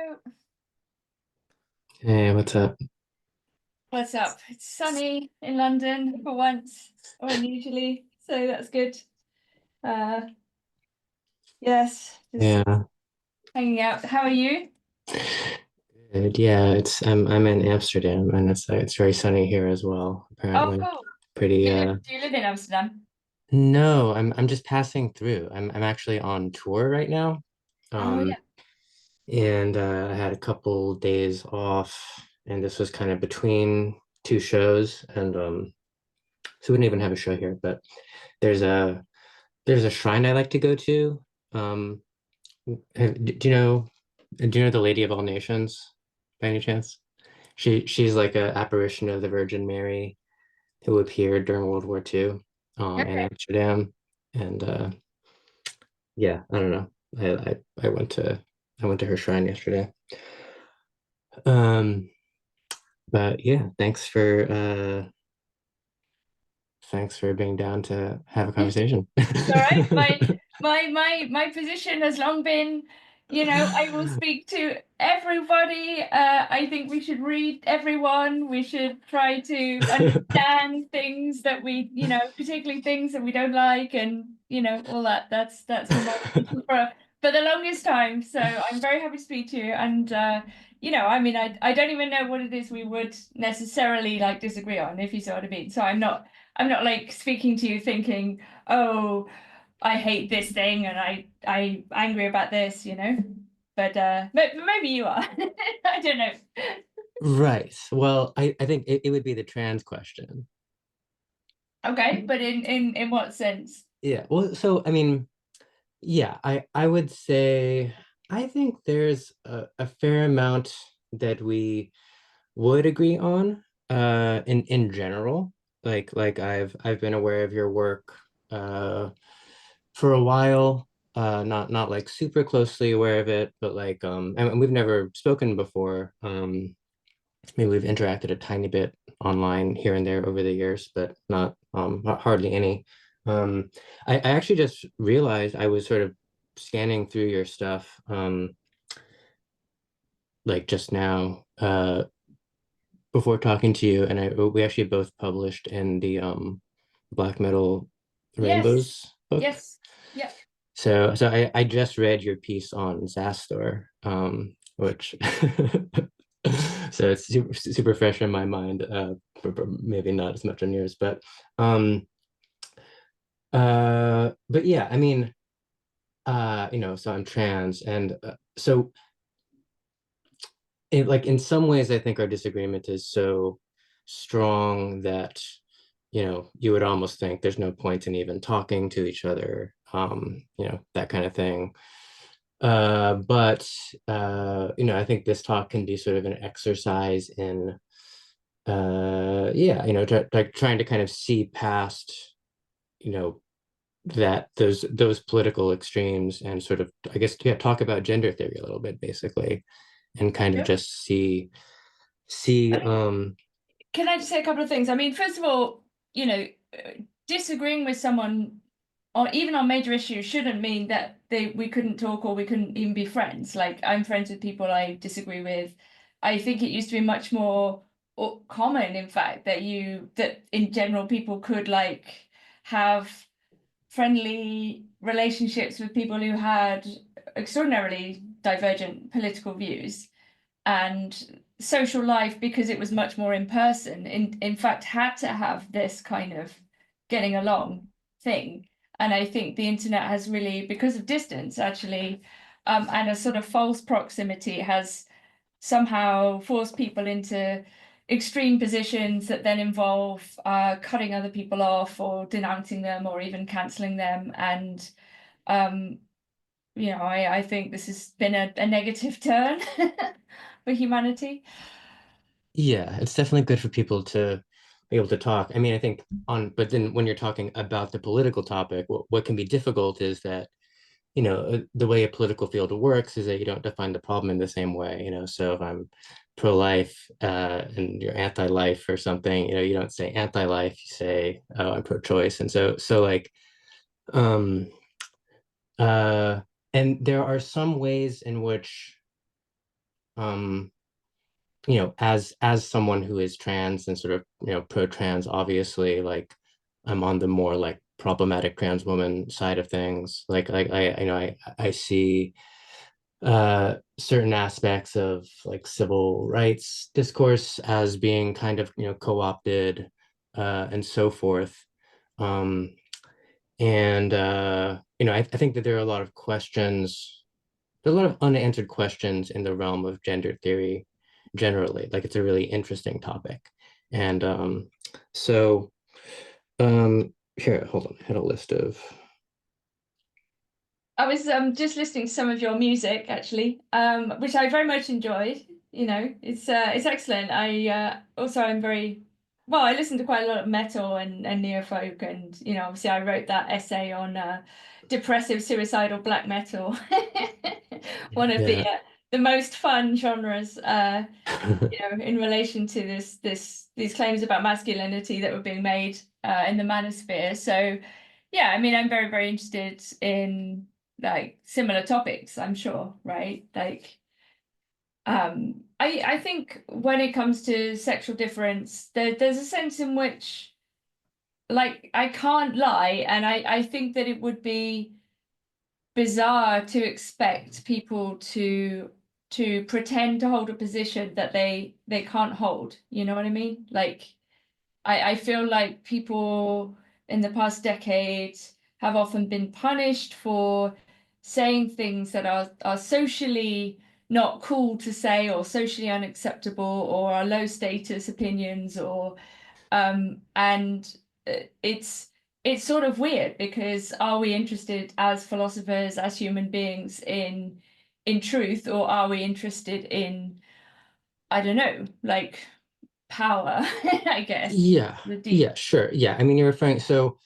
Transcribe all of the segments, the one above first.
Hello. Hey, what's up? What's up? It's sunny in London for once, or unusually, so that's good. Uh, yes, just Yeah, hanging out. How are you? good. Yeah, I'm in Amsterdam and it's very sunny here as well, Oh, apparently. cool. Pretty Do you live in Amsterdam? no, I'm just passing through. I'm actually on tour right now. Oh, Um yeah. and I had a couple days off and this was kind of between two shows and so we didn't even have a show here, but there's a there's a shrine I like to go to. Um do you know the Lady of All Nations by any chance? She's like a apparition of the Virgin Mary who appeared during World War II in Okay. Amsterdam. And yeah, I don't know. I went to her shrine yesterday. Um, but yeah, thanks for being down to have a conversation. All right. My position has long been, I will speak to everybody. I think we should read everyone. We should try to understand things that we, particularly things that we don't like, and all that. That's been my position for the longest time. So I'm very happy to speak to you. And I mean, I don't even know what it is we would necessarily like disagree on, if you see what I mean. So I'm not like speaking to you thinking, oh, I hate this thing and I angry about this. But maybe you are. I don't know. Right. Well, I think it would be the trans question. Okay, but in what sense? Yeah. Well, so I mean, yeah, I would say I think there's a fair amount that we would agree on in general. Like I've been aware of your work uh for a while, not like super closely aware of it, but like and we've never spoken before. Maybe we've interacted a tiny bit online here and there over the years, but not hardly any. I actually just realized I was sort of scanning through your stuff like just now before talking to you, and we actually both published in the Black Metal Yes. Rainbows book. Yes. Yeah. So I just read your piece on Zastor, which so it's super fresh in my mind, but maybe not as much on yours, um but yeah, I mean, so I'm trans, and so like in some ways, I think our disagreement is so strong that you would almost think there's no point in even talking to each other, that kind of thing. But I think this talk can be sort of an exercise in yeah, like trying to kind of see past, you know, that those political extremes and sort of, I guess, yeah, talk about gender theory a little bit, basically, and kind of Yep. just see I mean, can I just say a couple of things? I mean, first of all, you know, uh, disagreeing with someone or even on major issues shouldn't mean that we couldn't talk or we couldn't even be friends. Like I'm friends with people I disagree with. I think it used to be much more common, in fact, that in general people could like have friendly relationships with people who had extraordinarily divergent political views, and social life, because it was much more in person, in fact had to have this kind of getting along thing. And I think the internet has really, because of distance actually, and a sort of false proximity, has somehow forced people into extreme positions that then involve cutting other people off or denouncing them or even cancelling them. And um, I think this has been a negative turn for humanity. Yeah, it's definitely good for people to be able to talk. I mean, I think but then when you're talking about the political topic, what can be difficult is that the way a political field works is that you don't define the problem in the same way. So if I'm pro-life and you're anti-life or something, you don't say anti-life, you say, oh, I'm pro-choice. And so like um uh and there are some ways in which as someone who is trans and sort of, pro-trans, obviously, like I'm on the more like problematic trans woman side of things. Like I see certain aspects of like civil rights discourse as being kind of, co-opted, and so forth. Um, and I think that there are a lot of questions, there's a lot of unanswered questions in the realm of gender theory generally. Like it's a really interesting topic. And so here, hold on, I had a list of. I was just listening to some of your music actually, which I very much enjoyed. You know, it's excellent. I also I'm very well. I listen to quite a lot of metal and neo folk, and you know, obviously I wrote that essay on depressive, suicidal black metal, one of Yeah. the most fun genres. You know, in relation to these claims about masculinity that were being made in the manosphere. So, yeah, I mean, I'm very, very interested in like similar topics, I'm sure, right? Like, I think when it comes to sexual difference, there's a sense in which, like, I can't lie, and I think that it would be bizarre to expect people to pretend to hold a position that they can't hold. You know what I mean? Like I feel like people in the past decade have often been punished for saying things that are socially not cool to say or socially unacceptable or are low status opinions or and it's it's sort of weird because are we interested as philosophers, as human beings in truth, or are we interested in, I don't know, like power, I guess, Yeah, the deep. yeah, sure. Yeah. I mean, you're referring, so,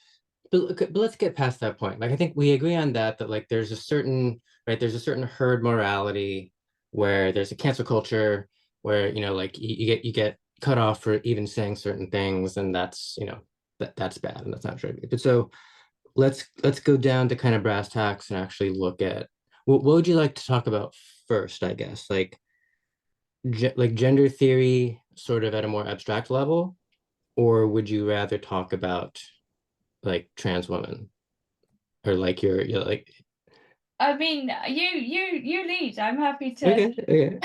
but let's get past that point. Like, I think we agree on that like there's a certain, right, there's a certain herd morality where there's a cancel culture where, like you get cut off for even saying certain things, and that's, that's bad and that's not true. But so let's go down to kind of brass tacks and actually look at what would you like to talk about first, I guess, like gender theory sort of at a more abstract level, or would you rather talk about like trans women, or like you're like, I mean, you lead. I'm happy to. okay,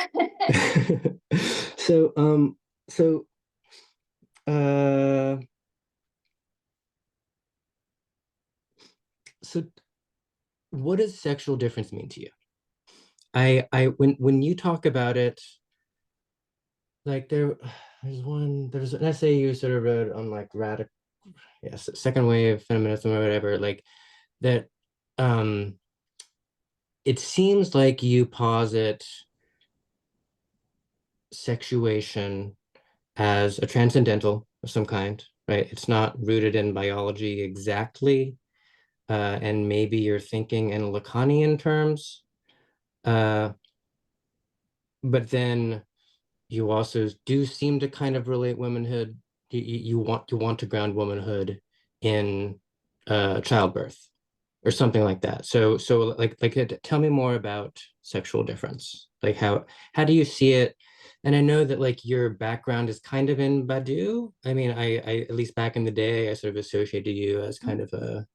okay. So so uh so what does sexual difference mean to you? I when you talk about it, like there's an essay you sort of read on like radical, yes, second wave feminism or whatever, like that. It seems like you posit sexuation as a transcendental of some kind, right? It's not rooted in biology exactly, and maybe you're thinking in Lacanian terms, uh, but then you also do seem to kind of relate womanhood. You want to ground womanhood in childbirth or something like that. So tell me more about sexual difference. Like how do you see it? And I know that like your background is kind of in Badiou. I mean, I at least back in the day, I sort of associated you as kind of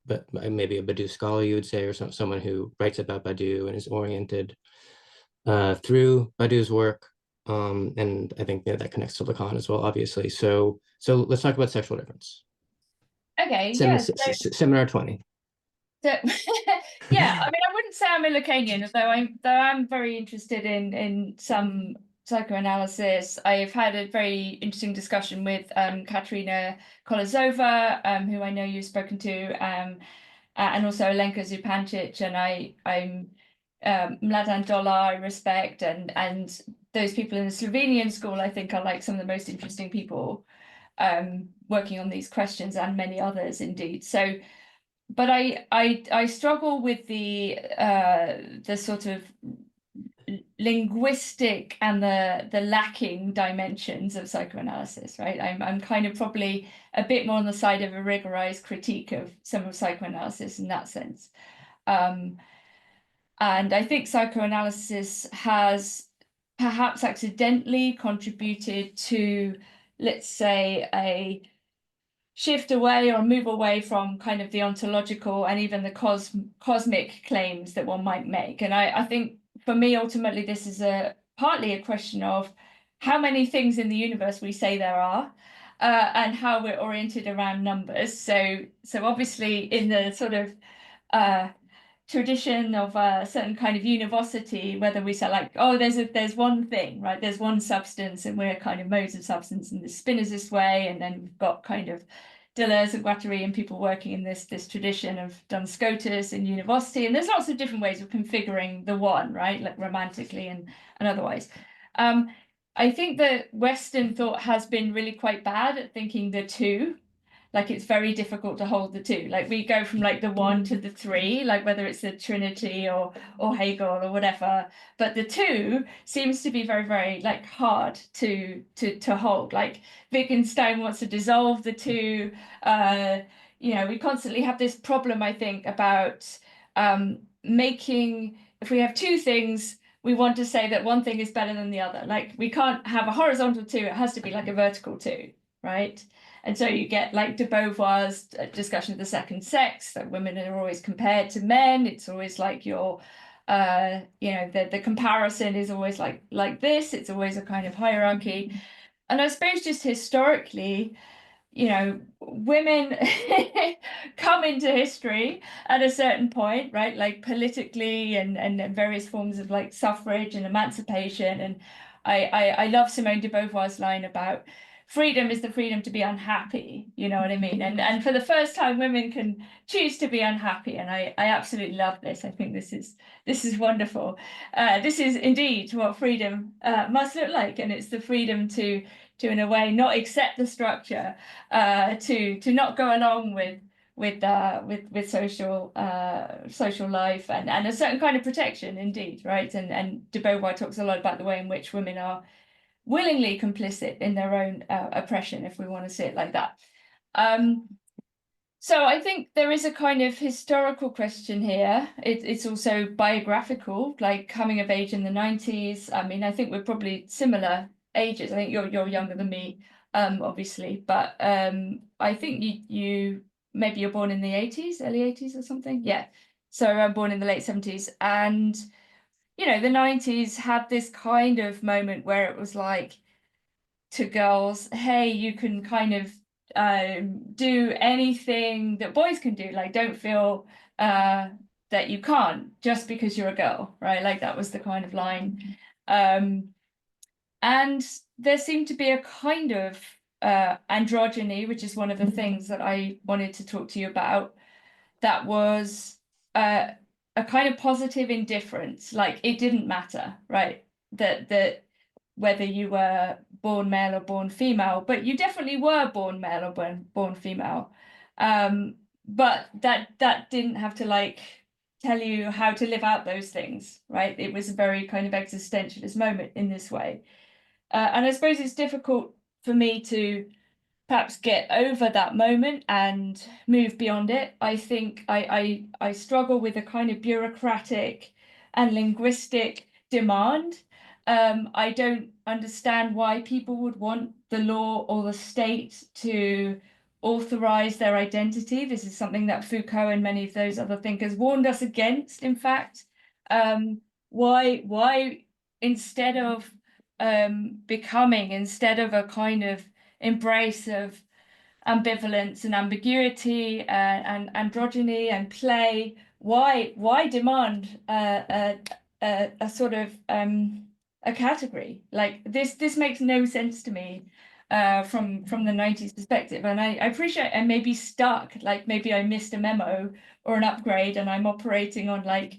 but maybe a Badiou scholar, you would say, or someone who writes about Badiou and is oriented through Badiou's work. And I think that connects to Lacan as well, obviously. So let's talk about sexual difference. Okay, yeah. Seminar 20. So, yeah, I mean, I wouldn't say I'm a Lacanian, though I'm very interested in some psychoanalysis. I've had a very interesting discussion with Katerina Kolozova, who I know you've spoken to, and also Alenka Zupancic, and I'm Mladen Dolar I respect, and those people in the Slovenian school I think are like some of the most interesting people working on these questions, and many others indeed. So but I struggle with the sort of linguistic and the lacking dimensions of psychoanalysis, right? I'm kind of probably a bit more on the side of a rigorized critique of some of psychoanalysis in that sense. And I think psychoanalysis has perhaps accidentally contributed to, let's say, a shift away or move away from kind of the ontological and even the cosmic claims that one might make. And I think for me, ultimately, this is partly a question of how many things in the universe we say there are, and how we're oriented around numbers. So obviously in the sort of tradition of a certain kind of univocity, whether we say like, oh, there's one thing, right? There's one substance, and we're kind of modes of substance, and the spin is this way, and then we've got kind of Deleuze and Guattari and people working in this tradition of Duns Scotus and univocity, and there's lots of different ways of configuring the one, right? Like romantically and otherwise. I think that Western thought has been really quite bad at thinking the two. Like it's very difficult to hold the two. Like we go from like the one to the three, like whether it's the Trinity or Hegel or whatever. But the two seems to be very, very like hard to hold. Like Wittgenstein wants to dissolve the two. We constantly have this problem, I think, about making, if we have two things, we want to say that one thing is better than the other. Like we can't have a horizontal two, it has to be like a vertical two, right? And so you get like de Beauvoir's discussion of the second sex, that women are always compared to men. It's always like the comparison is always like this. It's always a kind of hierarchy. And I suppose just historically, women come into history at a certain point, right? Like politically and various forms of like suffrage and emancipation. And I love Simone de Beauvoir's line about freedom is the freedom to be unhappy, you know what I mean? And for the first time, women can choose to be unhappy. And I absolutely love this. I think this is wonderful. This is indeed what freedom must look like. And it's the freedom to in a way not accept the structure, to not go along with social life and a certain kind of protection, indeed, right? And de Beauvoir talks a lot about the way in which women are willingly complicit in their own oppression, if we want to see it like that. So I think there is a kind of historical question here. It's also biographical, like coming of age in the 90s. I mean, I think we're probably similar ages. I think you're younger than me, obviously, but I think you maybe you're born in the 80s, early 80s or something. Yeah. So I'm born in the late 70s, and the 90s had this kind of moment where it was like to girls, hey, you can kind of do anything that boys can do. Like, don't feel that you can't just because you're a girl, right? Like that was the kind of line. And there seemed to be a kind of androgyny, which is one of the things that I wanted to talk to you about, that was a kind of positive indifference. Like it didn't matter, right? That whether you were born male or born female, but you definitely were born male or born female. But that didn't have to like tell you how to live out those things, right? It was a very kind of existentialist moment in this way. And I suppose it's difficult for me to perhaps get over that moment and move beyond it. I think I struggle with a kind of bureaucratic and linguistic demand. I don't understand why people would want the law or the state to authorize their identity. This is something that Foucault and many of those other thinkers warned us against, in fact. Why instead of instead of a kind of embrace of ambivalence and ambiguity and androgyny and play, why demand a sort of a category like this makes no sense to me from the 90s perspective. And I appreciate I may be stuck, like maybe I missed a memo or an upgrade and I'm operating on like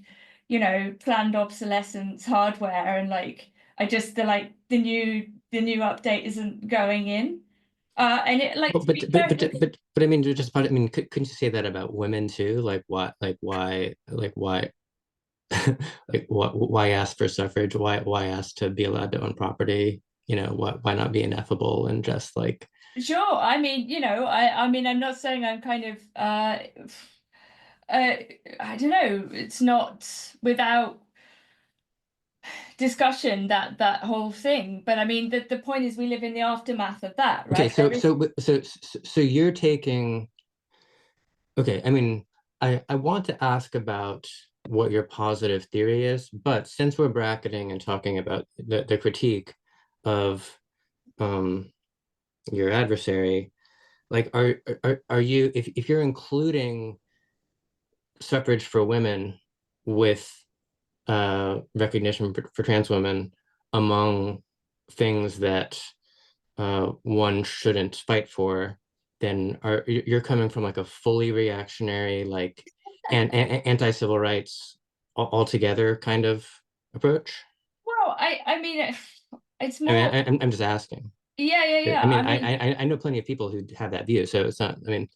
planned obsolescence hardware, and like I just the new update isn't going in. And it like Well, to be perfect. but I mean, I mean, couldn't you say that about women too? Why, why ask for suffrage? Why ask to be allowed to own property? Why not be ineffable and just like, Sure. I mean, I mean, I'm not saying I'm kind of I don't know, it's not without discussion, that whole thing. But I mean, the point is we live in the aftermath of that, Okay, right? There is, so you're taking, okay, I mean, I want to ask about what your positive theory is, but since we're bracketing and talking about the critique of um your adversary, like are you, if you're including suffrage for women with recognition for trans women among things that one shouldn't fight for, then you're coming from like a fully reactionary, like anti-civil rights altogether kind of approach? well, I mean, it's I mean, more, I'm just asking. yeah. I I mean, mean, I know plenty of people who have that view, so it's not. I mean,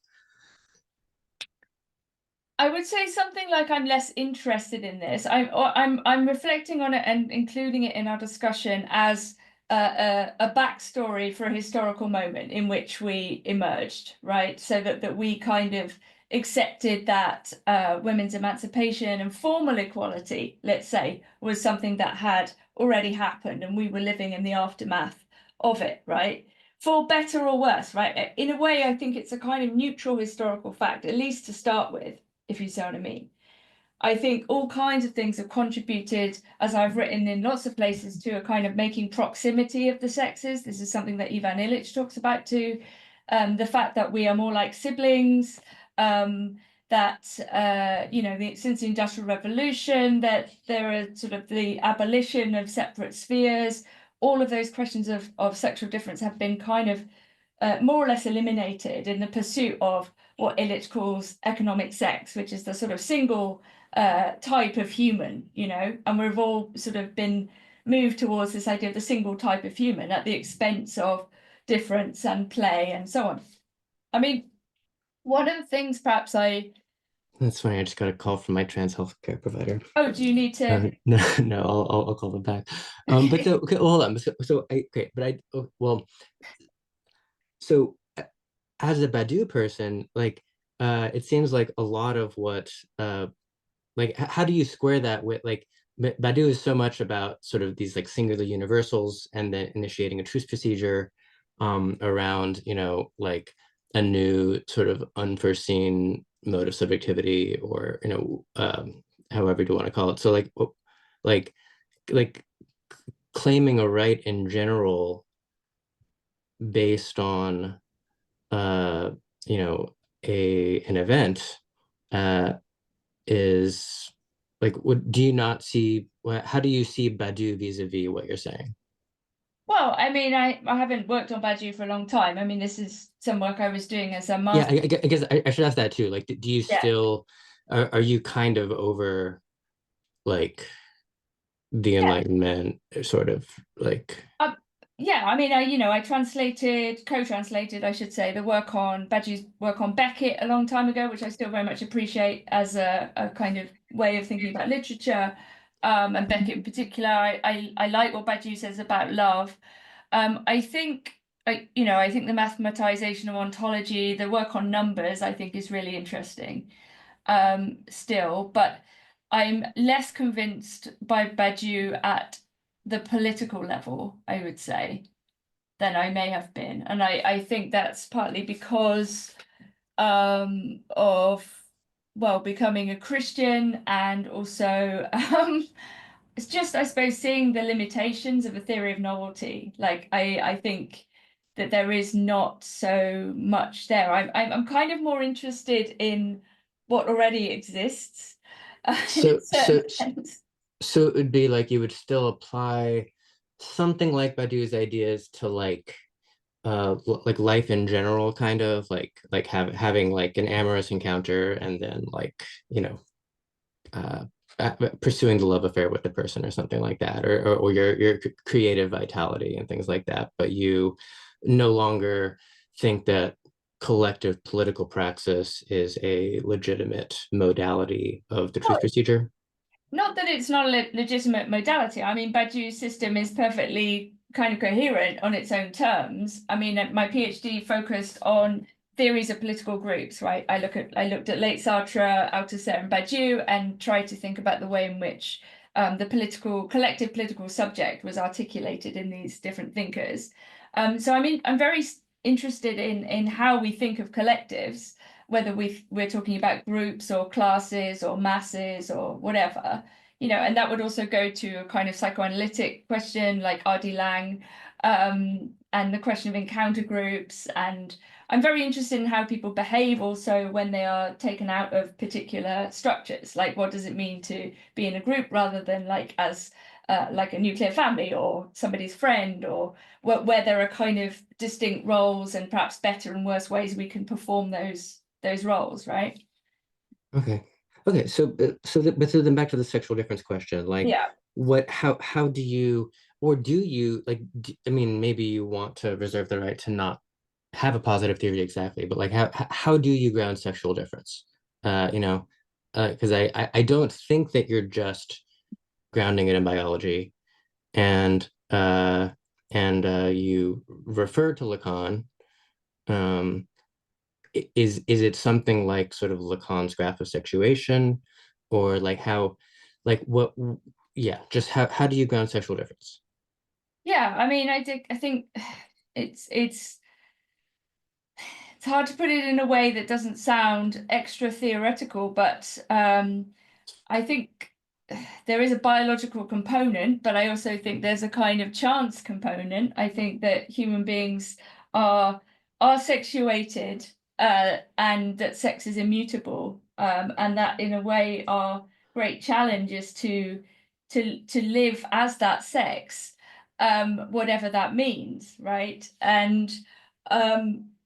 I would say something like I'm less interested in this. I'm reflecting on it and including it in our discussion as a backstory for a historical moment in which we emerged, right? So that we kind of accepted that women's emancipation and formal equality, let's say, was something that had already happened, and we were living in the aftermath of it, right? For better or worse, right? In a way, I think it's a kind of neutral historical fact, at least to start with, if you see what I mean. I think all kinds of things have contributed, as I've written in lots of places, to a kind of making proximity of the sexes. This is something that Ivan Illich talks about too. The fact that we are more like siblings, that since the Industrial Revolution, that there are sort of the abolition of separate spheres. All of those questions of sexual difference have been kind of more or less eliminated in the pursuit of what Illich calls economic sex, which is the sort of single type of human, and we've all sort of been moved towards this idea of the single type of human at the expense of difference and play and so on. I mean, one of the things perhaps that's funny. I just got a call from my trans healthcare provider. oh, do you need to? No, no, I'll call them back. But so okay, well, hold on. Okay, but well, so as a Badiou person, like, it seems like a lot of what, like, how do you square that with like Badiou is so much about sort of these like singular universals and then initiating a truce procedure, around, like a new sort of unforeseen mode of subjectivity, or however you want to call it. So like like claiming a right in general based on uh you know a an event uh is like, what do you not see, how do you see Badiou vis-a-vis what you're saying? Well, I mean, I haven't worked on Badiou for a long time. I mean, this is some work I was doing as a Yeah, master. I guess I should ask that too. Like, do you Yeah. still, are you kind of over like the Yeah. Enlightenment, sort of like? Um, yeah, I mean, I translated, co-translated, I should say, the work on Badiou's work on Beckett a long time ago, which I still very much appreciate as a kind of way of thinking about literature, and Beckett in particular. I like what Badiou says about love. I think, I think the mathematization of ontology, the work on numbers, I think is really interesting, still, but I'm less convinced by Badiou at the political level, I would say, than I may have been. And I think that's partly because of, well, becoming a Christian, and also it's just, I suppose, seeing the limitations of a theory of novelty. Like I think that there is not so much there. I'm kind of more interested in what already exists, in a So certain so sense. so it would be like you would still apply something like Badiou's ideas to like, like life in general, kind of like having like an amorous encounter, and then like, uh pursuing the love affair with the person or something like that, or your creative vitality and things like that, but you no longer think that collective political praxis is a legitimate modality of the truth procedure. Not that it's not a legitimate modality. I mean, Badiou's system is perfectly kind of coherent on its own terms. I mean, my PhD focused on theories of political groups, right? I looked at late Sartre, Althusser, and Badiou, and tried to think about the way in which the collective political subject was articulated in these different thinkers. So I mean, I'm very interested in how we think of collectives, whether we're talking about groups or classes or masses or whatever, and that would also go to a kind of psychoanalytic question like R.D. Laing, and the question of encounter groups. And I'm very interested in how people behave also when they are taken out of particular structures. Like, what does it mean to be in a group rather than like as like a nuclear family or somebody's friend, or where there are kind of distinct roles and perhaps better and worse ways we can perform those roles, right? Okay. Okay. So then back to the sexual difference question. Like, Yeah. how do you, or do you like? I mean, maybe you want to reserve the right to not have a positive theory exactly, but like, how do you ground sexual difference? Because I don't think that you're just grounding it in biology, and you refer to Lacan. Um, is it something like sort of Lacan's graph of sexuation, or like how, like what? Yeah, just how do you ground sexual difference? Yeah, I mean, I think it's it's hard to put it in a way that doesn't sound extra theoretical, but I think there is a biological component, but I also think there's a kind of chance component. I think that human beings are are sexuated, and that sex is immutable, and that in a way our great challenge is to live as that sex, whatever that means, right? And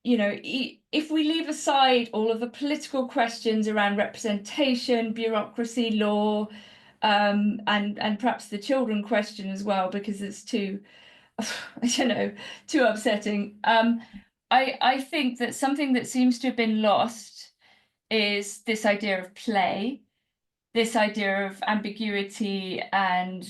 if we leave aside all of the political questions around representation, bureaucracy, law, and perhaps the children question as well, because it's too, I don't know, too upsetting. I think that something that seems to have been lost is this idea of play, this idea of ambiguity, and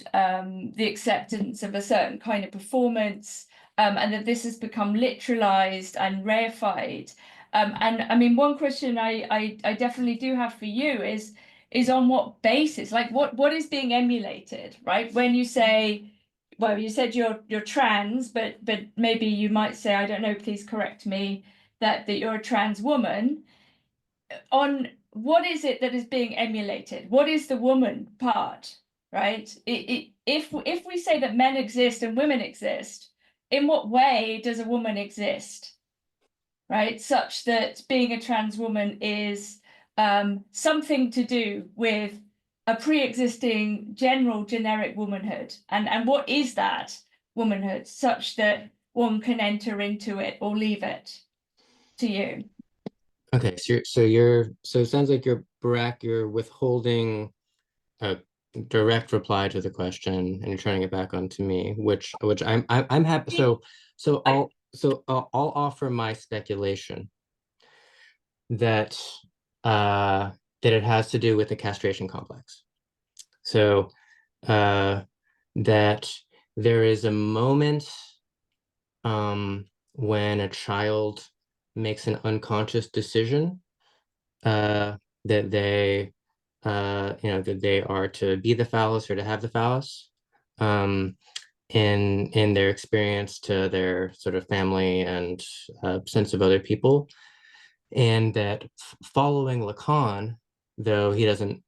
the acceptance of a certain kind of performance, and that this has become literalized and reified. And I mean, one question I definitely do have for you is on what basis, like what is being emulated, right? When you say, well, you said you're trans, but maybe you might say, I don't know, please correct me, that you're a trans woman. On what is it that is being emulated? What is the woman part, right? If we say that men exist and women exist, in what way does a woman exist, right? Such that being a trans woman is something to do with a pre-existing general generic womanhood, and what is that womanhood, such that one can enter into it or leave it, to you? Okay, so it sounds like you're withholding a direct reply to the question, and you're turning it back onto me, which I'm happy. So I, I'll offer my speculation that uh that it has to do with the castration complex. So uh that there is a moment when a child makes an unconscious decision uh that they that they are to be the phallus or to have the phallus, um in their experience to their sort of family and sense of other people. And that following Lacan, though he doesn't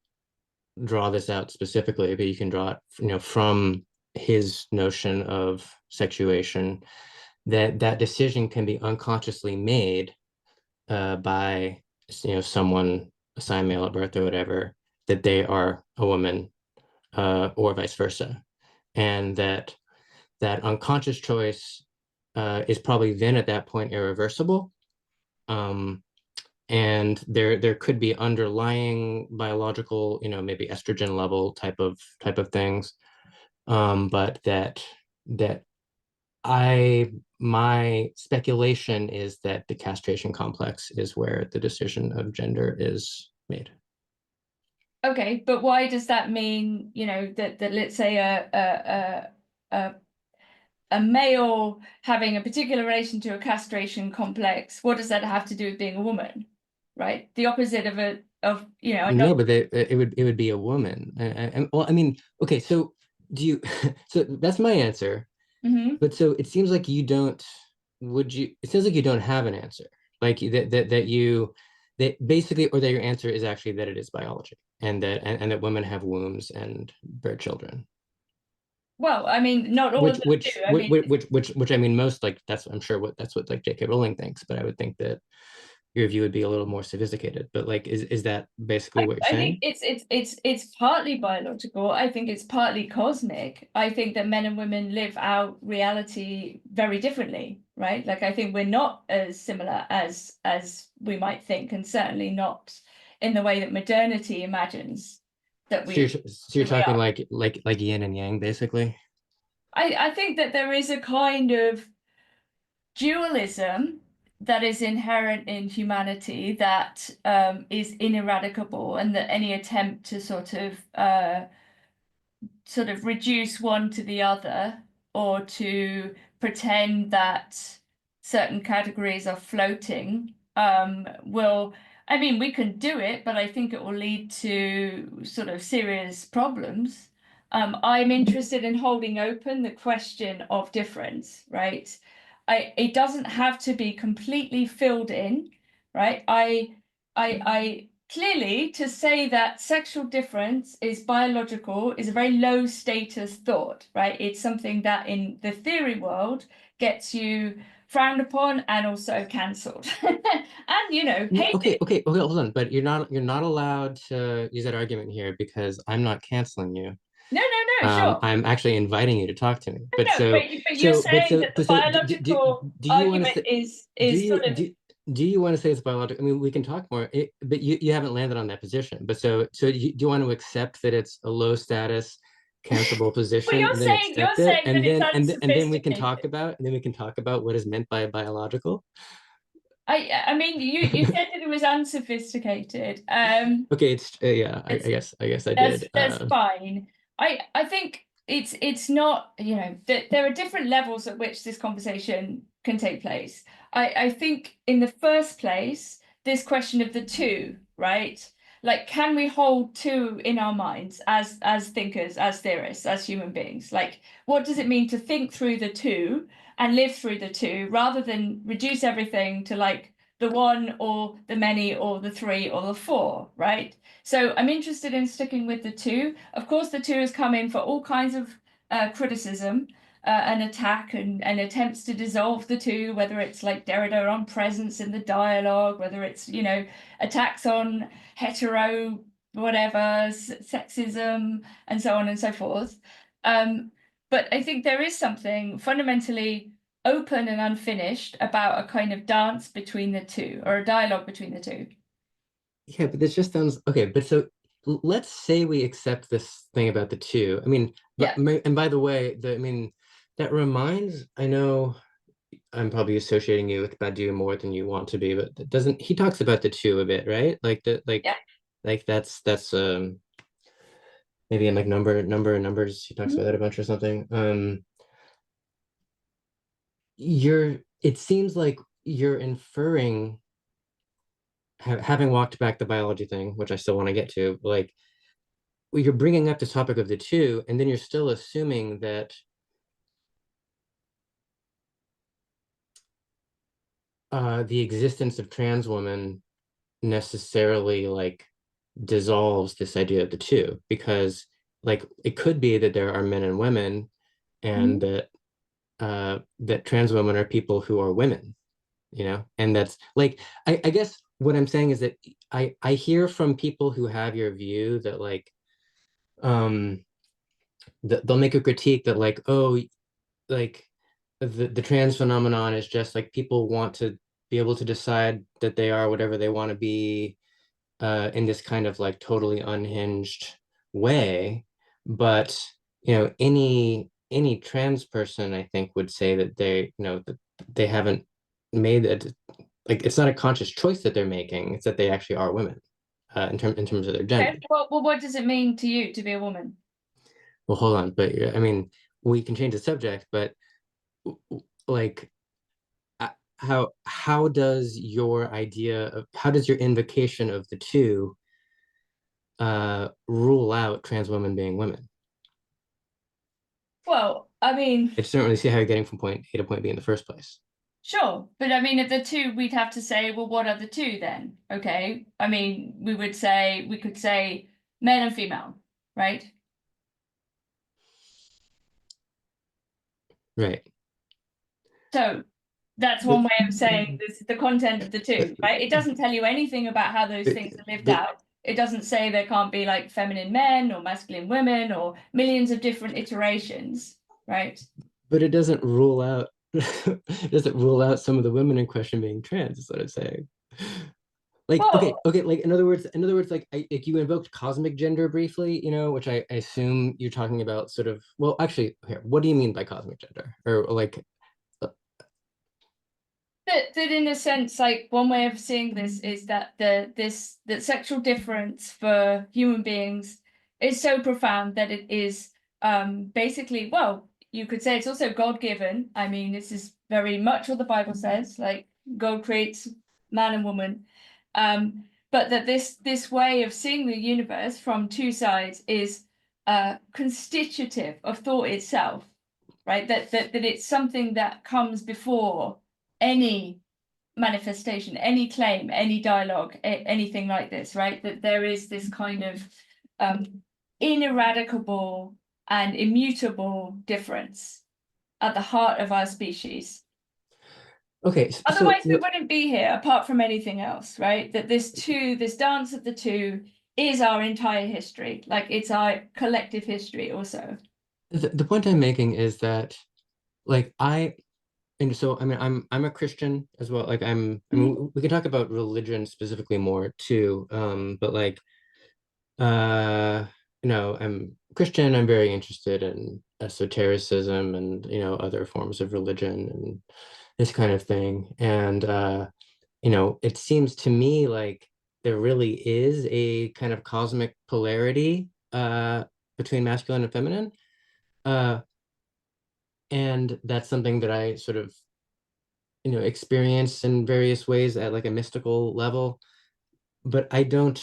draw this out specifically, but you can draw it, from his notion of sexuation, that that decision can be unconsciously made by someone assigned male at birth or whatever, that they are a woman, or vice versa, and that that unconscious choice is probably then at that point irreversible. Um, and there could be underlying biological, maybe estrogen level type of things, but that I my speculation is that the castration complex is where the decision of gender is made. Okay, but why does that mean, that let's say a a male having a particular relation to a castration complex, what does that have to do with being a woman? Right? The opposite of you know, and not. No, but it would be a woman. Well, I mean, okay, so do you so that's my answer. Mhm. But so it seems like you don't, would you, it seems like you don't have an answer. Like that you, that basically, or that your answer is actually that it is biology and that women have wombs and bear children. Well, I mean, not all of Which them do. which I which mean, which I mean most like that's I'm sure what that's what like J.K. Rowling thinks, but I would think that your view would be a little more sophisticated. But like is that basically what you're I think saying? it's partly biological. I think it's partly cosmic. I think that men and women live out reality very differently, right? Like I think we're not as similar as we might think, and certainly not in the way that modernity imagines that So you're we talking are. like yin and yang basically. I think that there is a kind of dualism that is inherent in humanity that is ineradicable, and that any attempt to sort of reduce one to the other, or to pretend that certain categories are floating, will, I mean, we can do it, but I think it will lead to sort of serious problems. I'm interested in holding open the question of difference, right? It doesn't have to be completely filled in, right? I clearly, to say that sexual difference is biological is a very low status thought, right? It's something that in the theory world gets you frowned upon and also cancelled and, you know, Okay, hated. okay, hold on. But you're not allowed to use that argument here because I'm not canceling you. No, no, no, sure. I'm actually inviting you to talk to me. But No, so but you're so but saying so that the but so biological do you want to argument say do is you sort of. do you want to say it's biological? I mean, we can talk more, but you haven't landed on that position. But so do you want to accept that it's a low status, cancelable Well, position, and then you're accept it, saying that it's and then we can talk unsophisticated. about and then we can talk about what is meant by biological. I mean, you said that it was unsophisticated. Okay, it's yeah, It's I guess I That's did. that's fine. I think it's not, you know, that there are different levels at which this conversation can take place. I think in the first place, this question of the two, right? Like, can we hold two in our minds as thinkers, as theorists, as human beings? Like, what does it mean to think through the two and live through the two, rather than reduce everything to like the one or the many or the three or the four, right? So I'm interested in sticking with the two. Of course, the two has come in for all kinds of criticism and attack, and attempts to dissolve the two, whether it's like Derrida on presence in the dialogue, whether it's, you know, attacks on hetero, whatever, sexism, and so on and so forth. But I think there is something fundamentally open and unfinished about a kind of dance between the two, or a dialogue between the two. Yeah, but this just sounds okay. But so let's say we accept this thing about the two. I mean, Yeah. and by the way, I mean, that reminds, I know I'm probably associating you with Badiou more than you want to be, but that doesn't he talks about the two a bit, right? Like the Yeah. like that's maybe in like number of numbers, he talks about that a bunch or something. It seems like you're inferring having walked back the biology thing, which I still want to get to, like well, you're bringing up this topic of the two, and then you're still assuming that the existence of trans women necessarily like dissolves this idea of the two, because like it could be that there are men and women, and Mhm. that trans women are people who are women, and that's like I guess what I'm saying is that I hear from people who have your view that like um they'll make a critique that like oh like the trans phenomenon is just like people want to be able to decide that they are whatever they want to be in this kind of like totally unhinged way. But any trans person I think would say that that they haven't made it, like it's not a conscious choice that they're making, it's that they actually are women in terms of their gender. Okay. Well, what does it mean to you to be a woman? Well, hold on, but I mean we can change the subject, but like how does your idea of how does your invocation of the two rule out trans women being women. Well, I mean, I just don't really see how you're getting from point A to point B in the first place. sure, but I mean, if the two, we'd have to say, well, what are the two then? Okay, I mean, we could say male and female, right? Right. So that's But, one way of saying this is the content of the but, two, right? It doesn't tell you anything about how those but, things are lived but, out. It doesn't say there can't be like feminine men or masculine women or millions of different iterations, right? but it doesn't rule out it doesn't rule out some of the women in question being trans, is what I'm saying. Like, Well, okay, like in other words, like you invoked cosmic gender briefly, which I assume you're talking about sort of, well, actually, here, what do you mean by cosmic gender? Or like, uh, that in a sense, like one way of seeing this is that that sexual difference for human beings is so profound that it is basically, well, you could say it's also God-given. I mean, this is very much what the Bible says, like God creates man and woman. But that this way of seeing the universe from two sides is constitutive of thought itself, right? That it's something that comes before any manifestation, any claim, any dialogue, anything like this, right? That there is this kind of ineradicable and immutable difference at the heart of our species. okay, so Otherwise, we wouldn't be here apart from anything else, right? That this dance of the two is our entire history, like it's our collective history also. the point I'm making is that, like, and so I mean I'm a Christian as well. Like I Mhm. mean we can talk about religion specifically more too. But like uh I'm Christian. I'm very interested in esotericism and other forms of religion and this kind of thing. And it seems to me like there really is a kind of cosmic polarity between masculine and feminine. Uh and that's something that I sort of experience in various ways at like a mystical level. But I don't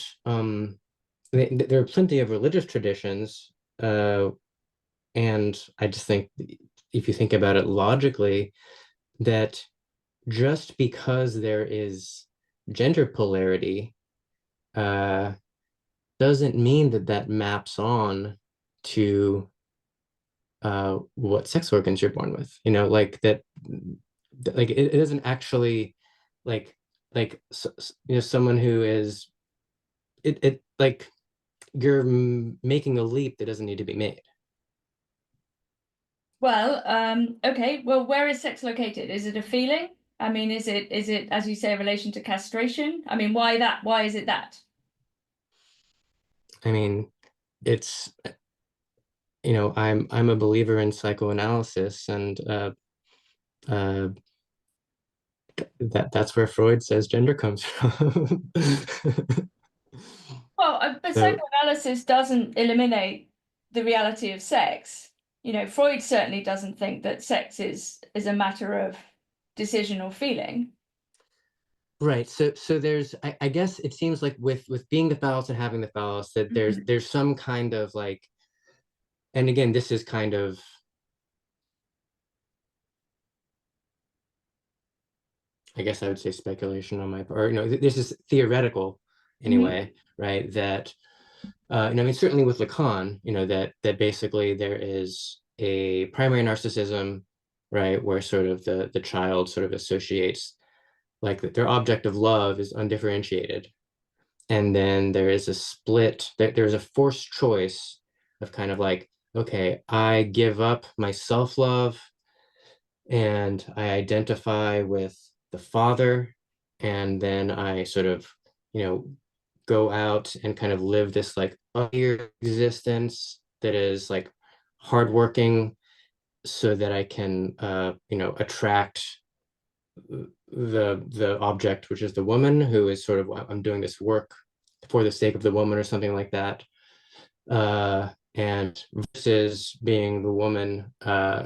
there are plenty of religious traditions, and I just think if you think about it logically, that just because there is gender polarity uh doesn't mean that that maps on to what sex organs you're born with, like that, like it doesn't actually, like someone who is, it like you're making a leap that doesn't need to be made. Well, okay. Well, where is sex located? Is it a feeling? I mean, is it, as you say, a relation to castration? I mean, why that? Why is it that? I mean, it's I'm a believer in psychoanalysis, and uh that's where Freud says gender comes from. Well, but So psychoanalysis doesn't eliminate the reality of sex. You know, Freud certainly doesn't think that sex is a matter of decision or feeling. right, so there's, I guess it seems like with being the phallus and having the phallus, that Mhm. there's some kind of like, and again, this is kind of, I guess I would say speculation on my part, or, this is theoretical Mhm. anyway, right? That, I mean, certainly with Lacan, that basically there is a primary narcissism, right, where sort of the child sort of associates, like, that their object of love is undifferentiated, and then there is a split, there's a forced choice of kind of like, okay, I give up my self-love and I identify with the father, and then I sort of, go out and kind of live this like other existence that is like hardworking, so that I can, attract the object, which is the woman, who is sort of, I'm doing this work for the sake of the woman or something like that. And versus being the woman,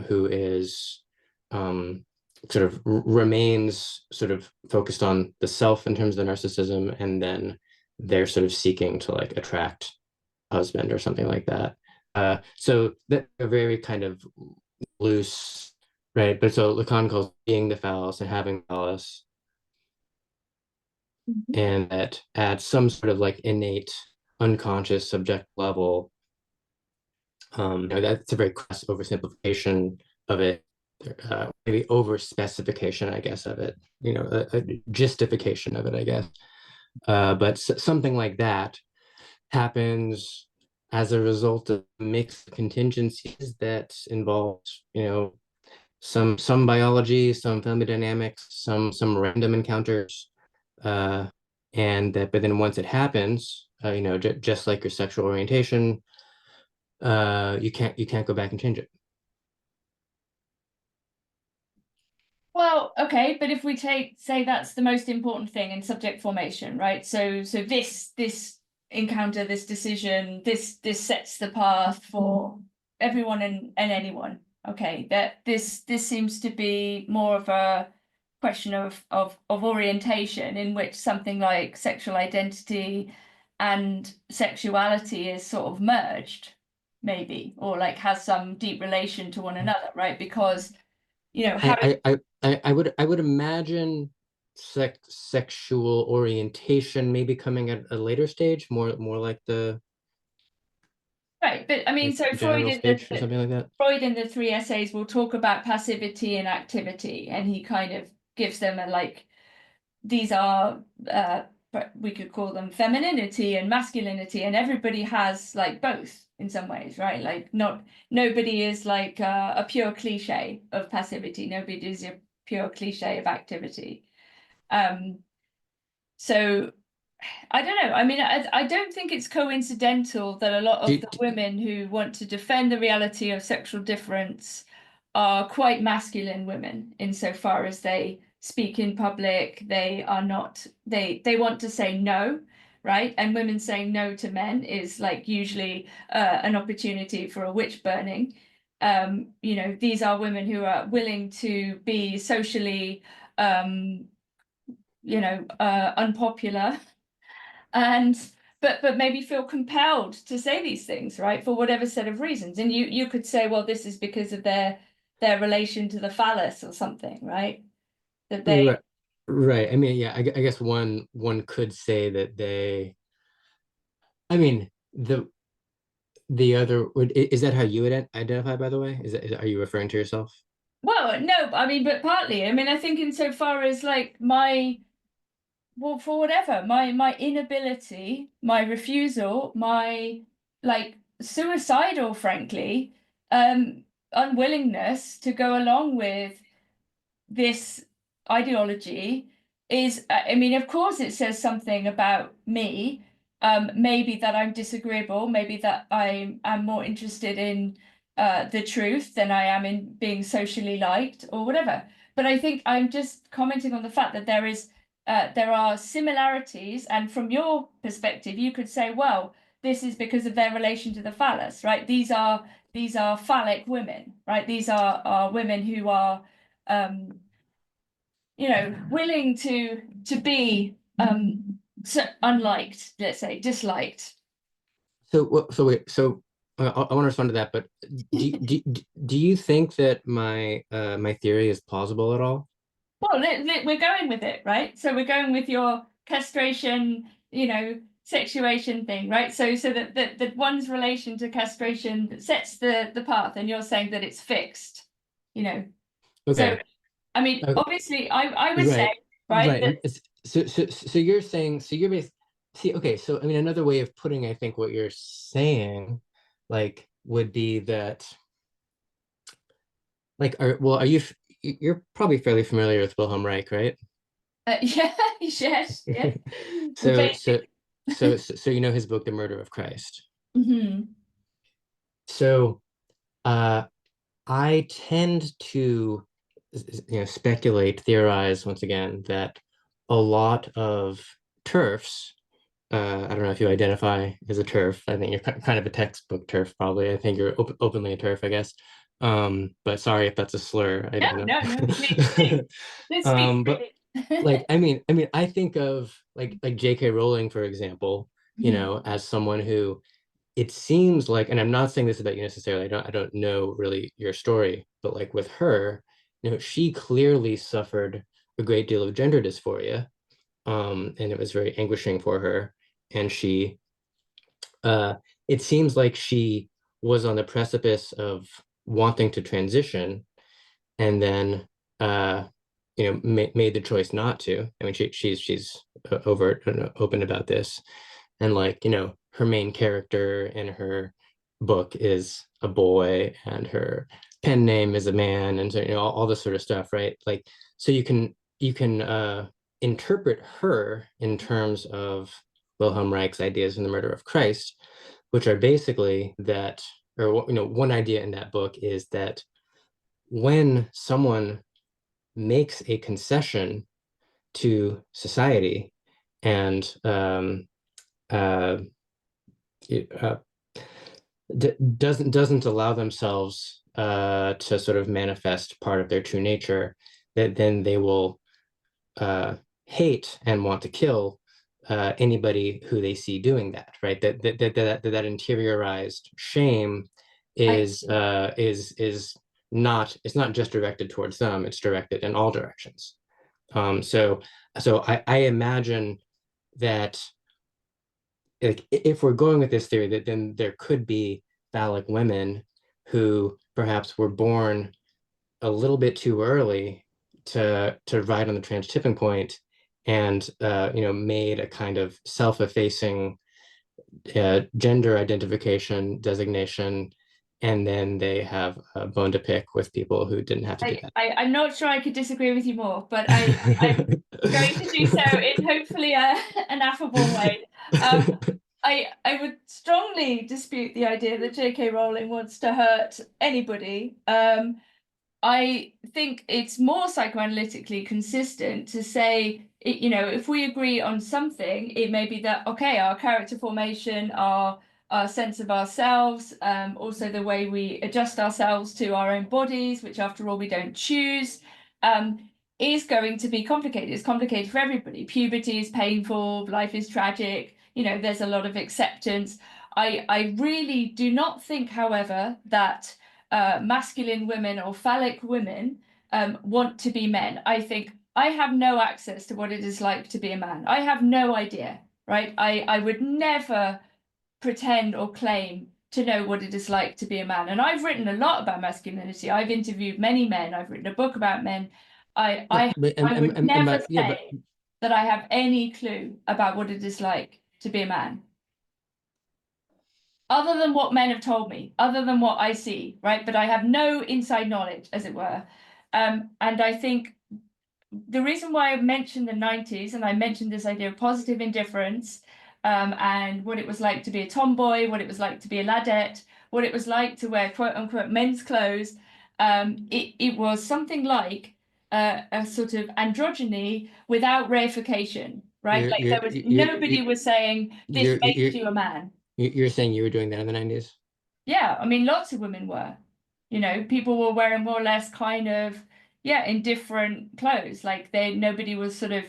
who is, um, sort of remains sort of focused on the self in terms of the narcissism, and then they're sort of seeking to like attract a husband or something like that. So that a very kind of loose, right? But so Lacan calls being the phallus and having phallus, Mhm. and that at some sort of like innate, unconscious, subject level, that's a very crass oversimplification of it, maybe over specification, I guess, of it, a justification of it, I guess. But something like that happens as a result of mixed contingencies that involve, some biology, some family dynamics, some random encounters, uh, and that. But then once it happens, just like your sexual orientation, you can't go back and change it. Well, okay, but if we say that's the most important thing in subject formation, right? So this encounter, this decision, this sets the path for everyone and anyone. Okay, that this seems to be more of a question of orientation in which something like sexual identity and sexuality is sort of merged, maybe, or like has some deep relation to one another, right? Because having I would imagine sexual orientation maybe coming at a later stage, more like the right, but I mean, like so general stage or something like that. Freud in the three essays will talk about passivity and activity, and he kind of gives them a like these are we could call them femininity and masculinity, and everybody has like both in some ways, right? Like nobody is like a pure cliche of passivity, nobody is a pure cliche of activity. Um, so I don't know. I mean, I don't think it's coincidental that a lot of Do, the women who want to defend the reality of sexual difference are quite masculine women insofar as they speak in public. They are not, they want to say no, right? And women saying no to men is like usually an opportunity for a witch burning. These are women who are willing to be socially, um, unpopular and but maybe feel compelled to say these things, right, for whatever set of reasons. And you could say, well, this is because of their relation to the phallus or something, right? That they right, right. I mean, yeah, I guess one could say that they. I mean, the other is that how you would identify, by the way? Are you referring to yourself? well, no, I mean, but partly, I mean, I think insofar as like my well, for whatever, my inability, my refusal, my like suicidal, frankly, um, unwillingness to go along with this ideology is, I mean, of course, it says something about me. Maybe that I'm disagreeable, maybe that I'm more interested in the truth than I am in being socially liked or whatever. But I think I'm just commenting on the fact that there are similarities, and from your perspective, you could say, well, this is because of their relation to the phallus, right? These are phallic women, right? These are women who are um, willing to be unliked, let's say, disliked. So wait, I want to respond to that, but do you think that my theory is plausible at all? Well, we're going with it, right? So we're going with your castration, sexuation thing, right? So that one's relation to castration sets the path, and you're saying that it's fixed, you know. So Okay. I mean, Okay. obviously, I would say, Right. right, Right. that So you're saying, so you're basically, see, okay, so I mean another way of putting, I think, what you're saying, like, would be that, like, are you're probably fairly familiar with Wilhelm Reich, right? yeah, yes, yes, the So basic. so so you know his book, The Murder of Christ. Mhm. So uh I tend to speculate, theorize once again that a lot of turfs, I don't know if you identify as a turf. I think you're kind of a textbook turf, probably. I think you're openly a turf, I guess. But sorry if that's a slur. I No, don't no, no. Please, know. please speak But freely. like I think of like J.K. Rowling, for example, Mhm. as someone who it seems like, and I'm not saying this about you necessarily, I don't know really your story, but like with her, she clearly suffered a great deal of gender dysphoria, and it was very anguishing for her. And uh, it seems like she was on the precipice of wanting to transition, and then made the choice not to. I mean, she's overt and open about this, and like her main character in her book is a boy, and her pen name is a man, and so all this sort of stuff, right? Like, so you can interpret her in terms of Wilhelm Reich's ideas in The Murder of Christ, which are basically that, or one idea in that book is that when someone makes a concession to society and uh, uh, doesn't allow themselves to sort of manifest part of their true nature, that then they will hate and want to kill anybody who they see doing that, right? That interiorized shame I is not, it's not just directed towards them, it's directed in all directions. So I imagine that, like, if we're going with this theory, that then there could be phallic women who perhaps were born a little bit too early to ride on the trans tipping point, and made a kind of self-effacing gender identification designation, and then they have a bone to pick with people who didn't have to do I'm not sure I could disagree with you more, but I'm going to do so in hopefully an affable way. Um, that. I would strongly dispute the idea that J.K. Rowling wants to hurt anybody. I think it's more psychoanalytically consistent to say, if we agree on something, it may be that, okay, our character formation, our sense of ourselves, also the way we adjust ourselves to our own bodies, which after all we don't choose, is going to be complicated. It's complicated for everybody. Puberty is painful, life is tragic, there's a lot of acceptance. I really do not think, however, that masculine women or phallic women want to be men. I think I have no access to what it is like to be a man. I have no idea, right? I would never pretend or claim to know what it is like to be a man. And I've written a lot about masculinity. I've interviewed many men. I've written a book about men. I Yeah, I but I would never yeah, but say that I have any clue about what it is like to be a man other than what men have told me, other than what I see, right? But I have no inside knowledge, as it were. And I think the reason why I've mentioned the 90s and I mentioned this idea of positive indifference, and what it was like to be a tomboy, what it was like to be a ladette, what it was like to wear quote unquote men's clothes, it was something like a sort of androgyny without reification, right? Like there was nobody was saying this you're makes you a man. you're saying you were doing that in the 90s? Yeah, I mean, lots of women were. People were wearing more or less kind of, yeah, in different clothes. Like nobody was sort of,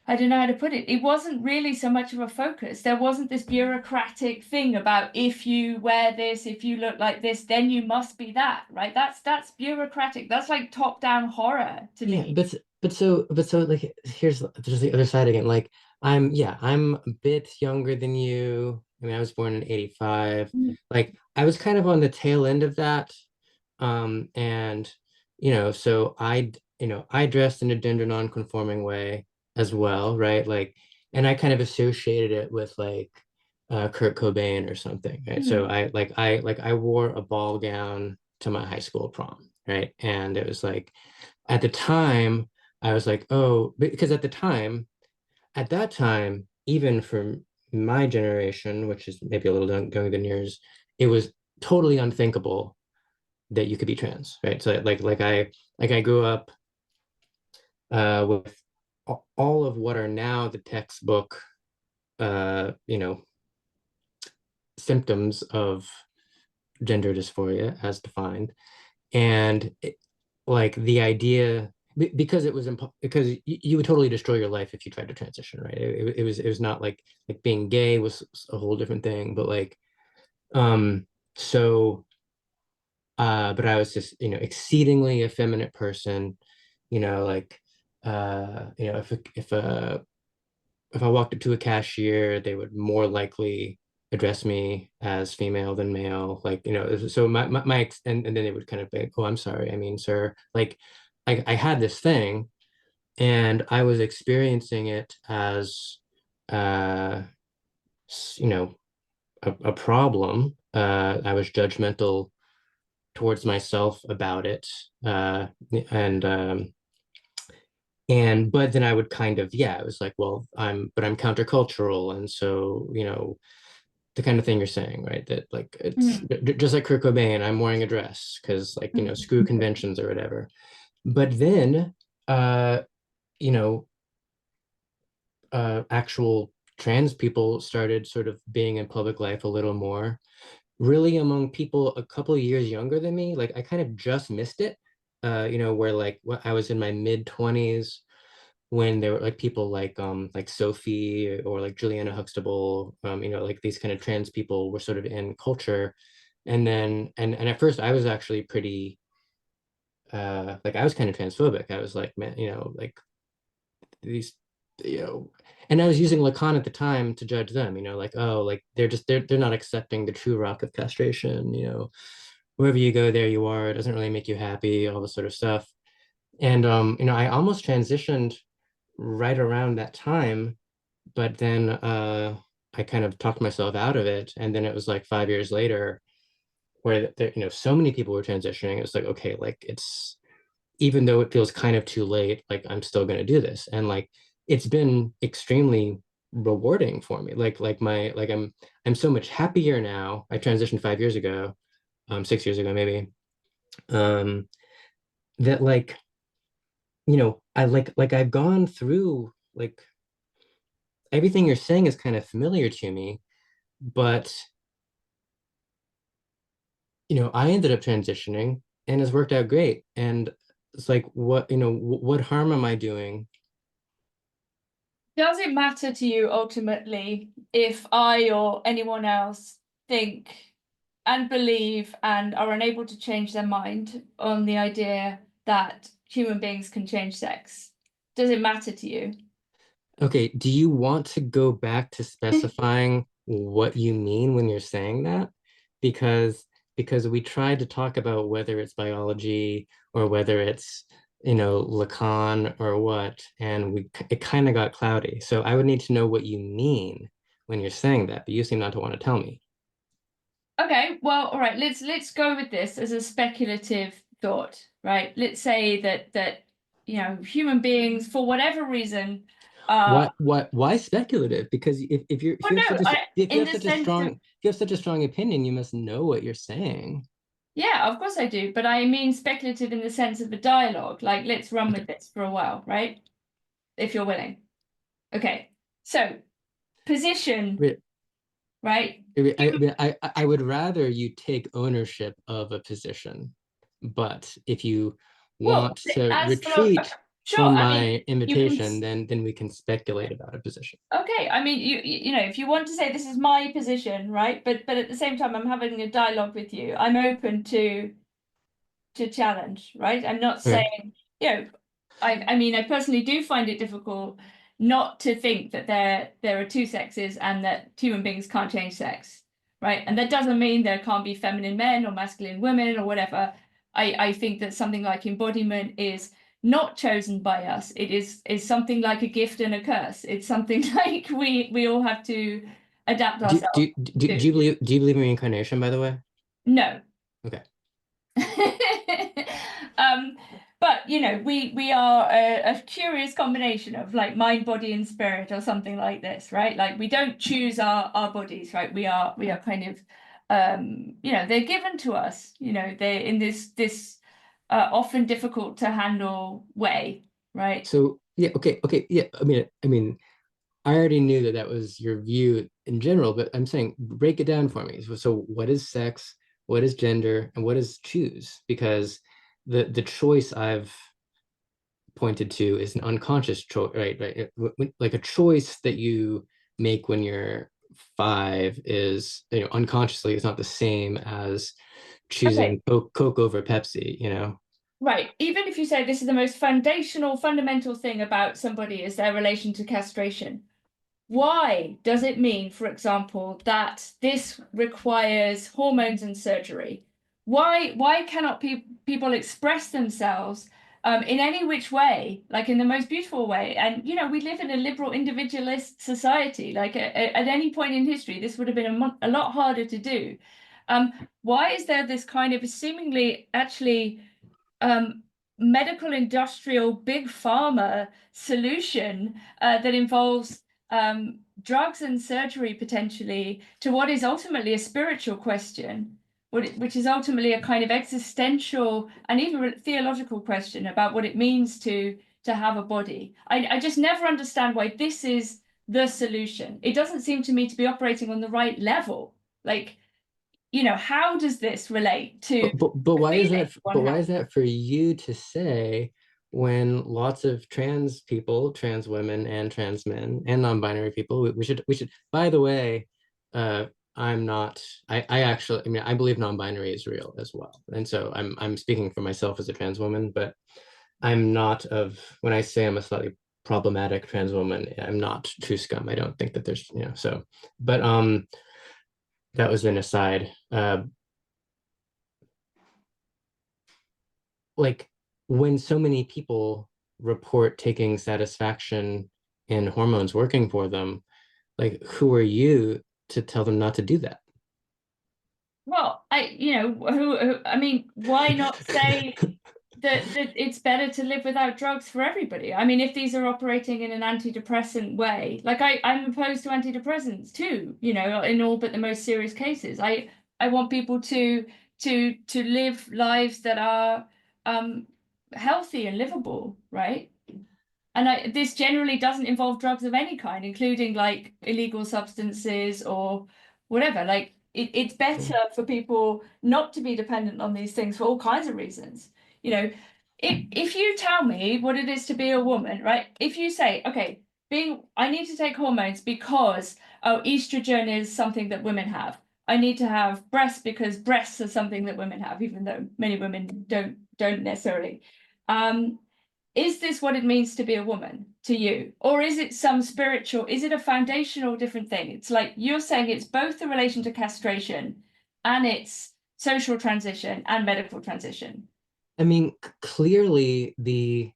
I don't know how to put it. It wasn't really so much of a focus. There wasn't this bureaucratic thing about if you wear this, if you look like this, then you must be that, right? That's bureaucratic. That's like top-down horror to Yeah, me. but so like, there's the other side again. Like, I'm a bit younger than you. I mean, I was born in 85. Mm. Like, I was kind of on the tail end of that. And so I dressed in a gender non-conforming way as well, right? Like, and I kind of associated it with like Kurt Cobain or something, right? So Mm. I wore a ball gown to my high school prom, right? And it was like, at the time, I was like, oh, because at that time, even for my generation, which is maybe a little younger than yours, it was totally unthinkable that you could be trans, right? So like I grew up with all of what are now the textbook, uh, you know, symptoms of gender dysphoria as defined, and like the idea because it was because you would totally destroy your life if you tried to transition, right? It was not like being gay was a whole different thing, but like so but I was just, exceedingly effeminate person, like if I walked up to a cashier, they would more likely address me as female than male. Like, so and then they would kind of be, oh, I'm sorry. I mean, sir, like I had this thing and I was experiencing it as, uh, you know, a problem. I was judgmental towards myself about it. And, but then I would kind of, yeah, it was like, well, I'm countercultural. And so, the kind of thing you're saying, right? That like it's Mhm. just like Kurt Cobain, I'm wearing a dress because like, screw conventions or whatever. But then uh, you know, actual trans people started sort of being in public life a little more, really among people a couple of years younger than me. Like I kind of just missed it, where like I was in my mid 20s when there were like people like Sophie or like Juliana Huxtable, like these kind of trans people were sort of in culture. And then and at first I was actually pretty like I was kind of transphobic. I was like, man, like these, you know, and I was using Lacan at the time to judge them, like, oh, like they're not accepting the true rock of castration, wherever you go, there you are. It doesn't really make you happy, all this sort of stuff. And I almost transitioned right around that time, but then I kind of talked myself out of it. And then it was like 5 years later where there, so many people were transitioning. It's like, okay, like it's even though it feels kind of too late, like I'm still going to do this. And like it's been extremely rewarding for me. Like I'm so much happier now. I transitioned 5 years ago, 6 years ago maybe. Um, that like, I like I've gone through like everything you're saying is kind of familiar to me, but I ended up transitioning and it's worked out great. And it's like, what harm am I doing? Does it matter to you ultimately if I or anyone else think and believe and are unable to change their mind on the idea that human beings can change sex? Does it matter to you? Okay, do you want to go back to specifying what you mean when you're saying that? Because we tried to talk about whether it's biology or whether it's, Lacan or what, and it kind of got cloudy. So I would need to know what you mean when you're saying that, but you seem not to want to tell me. Okay, well, all right, let's go with this as a speculative thought, right? Let's say that human beings, for whatever reason, uh Why speculative? Because if well you have such no, a I if you in have the such a sense strong of if you have such a strong opinion, you must know what you're saying. yeah, of course I do, but I mean speculative in the sense of a dialogue. Like let's run Okay. with this for a while, right? If you're willing. Okay. So, position, right? Human, I would rather you take ownership of a position, but if you well, want to as for retreat sure, from I mean, my you can invitation, then we can speculate about a position. okay, I mean, if you want to say this is my position, right? But at the same time, I'm having a dialogue with you. I'm open to challenge, right? I'm not Okay. saying, I mean, I personally do find it difficult not to think that there are two sexes and that human beings can't change sex, right? And that doesn't mean there can't be feminine men or masculine women or whatever. I think that something like embodiment is not chosen by us. It is something like a gift and a curse. It's something like we all have to adapt ourselves to. Do you believe in reincarnation, by the way? No. Okay. um, but we are a curious combination of like mind, body, and spirit, or something like this, right? Like we don't choose our bodies, right? We are kind of they're given to us, they're in this often difficult to handle way, right? So yeah, okay, yeah. I already knew that that was your view in general, but I'm saying break it down for me. So what is sex? What is gender? And what is choose? Because the choice I've pointed to is an unconscious choice, right? Like a choice that you make when you're 5 is, unconsciously, it's not the same as Okay, choosing Coke over Pepsi, right. Even if you say this is the most fundamental thing about somebody is their relation to castration. Why does it mean, for example, that this requires hormones and surgery? Why cannot people express themselves in any which way, like in the most beautiful way? And we live in a liberal individualist society. Like at any point in history, this would have been a lot harder to do. Why is there this kind of seemingly actually um, medical industrial big pharma solution that involves drugs and surgery potentially to what is ultimately a spiritual question, which is ultimately a kind of existential and even theological question about what it means to have a body. I just never understand why this is the solution. It doesn't seem to me to be operating on the right level. Like, how does this relate to but the why is feeling that one but why has? is that for you to say when lots of trans people, trans women and trans men and non-binary people, we should, by the way, uh I'm not, I actually, I mean, I believe non-binary is real as well. And so I'm speaking for myself as a trans woman, but I'm not of, when I say I'm a slightly problematic trans woman, I'm not true scum. I don't think that there's, so, but that was an aside. Like when so many people report taking satisfaction in hormones working for them, like who are you to tell them not to do that? Well, I mean, why not say that it's better to live without drugs for everybody? I mean, if these are operating in an antidepressant way, like I'm opposed to antidepressants too, in all but the most serious cases. I want people to live lives that are um healthy and livable, right? And this generally doesn't involve drugs of any kind, including like illegal substances or whatever. Like it's better for people not to be dependent on these things for all kinds of reasons. You know, if you tell me what it is to be a woman, right? If you say, okay, I need to take hormones because estrogen is something that women have. I need to have breasts because breasts are something that women have, even though many women don't necessarily. Um, is this what it means to be a woman to you? Or is it some spiritual, is it a foundational different thing? It's like you're saying it's both the relation to castration and it's social transition and medical transition. I mean, clearly the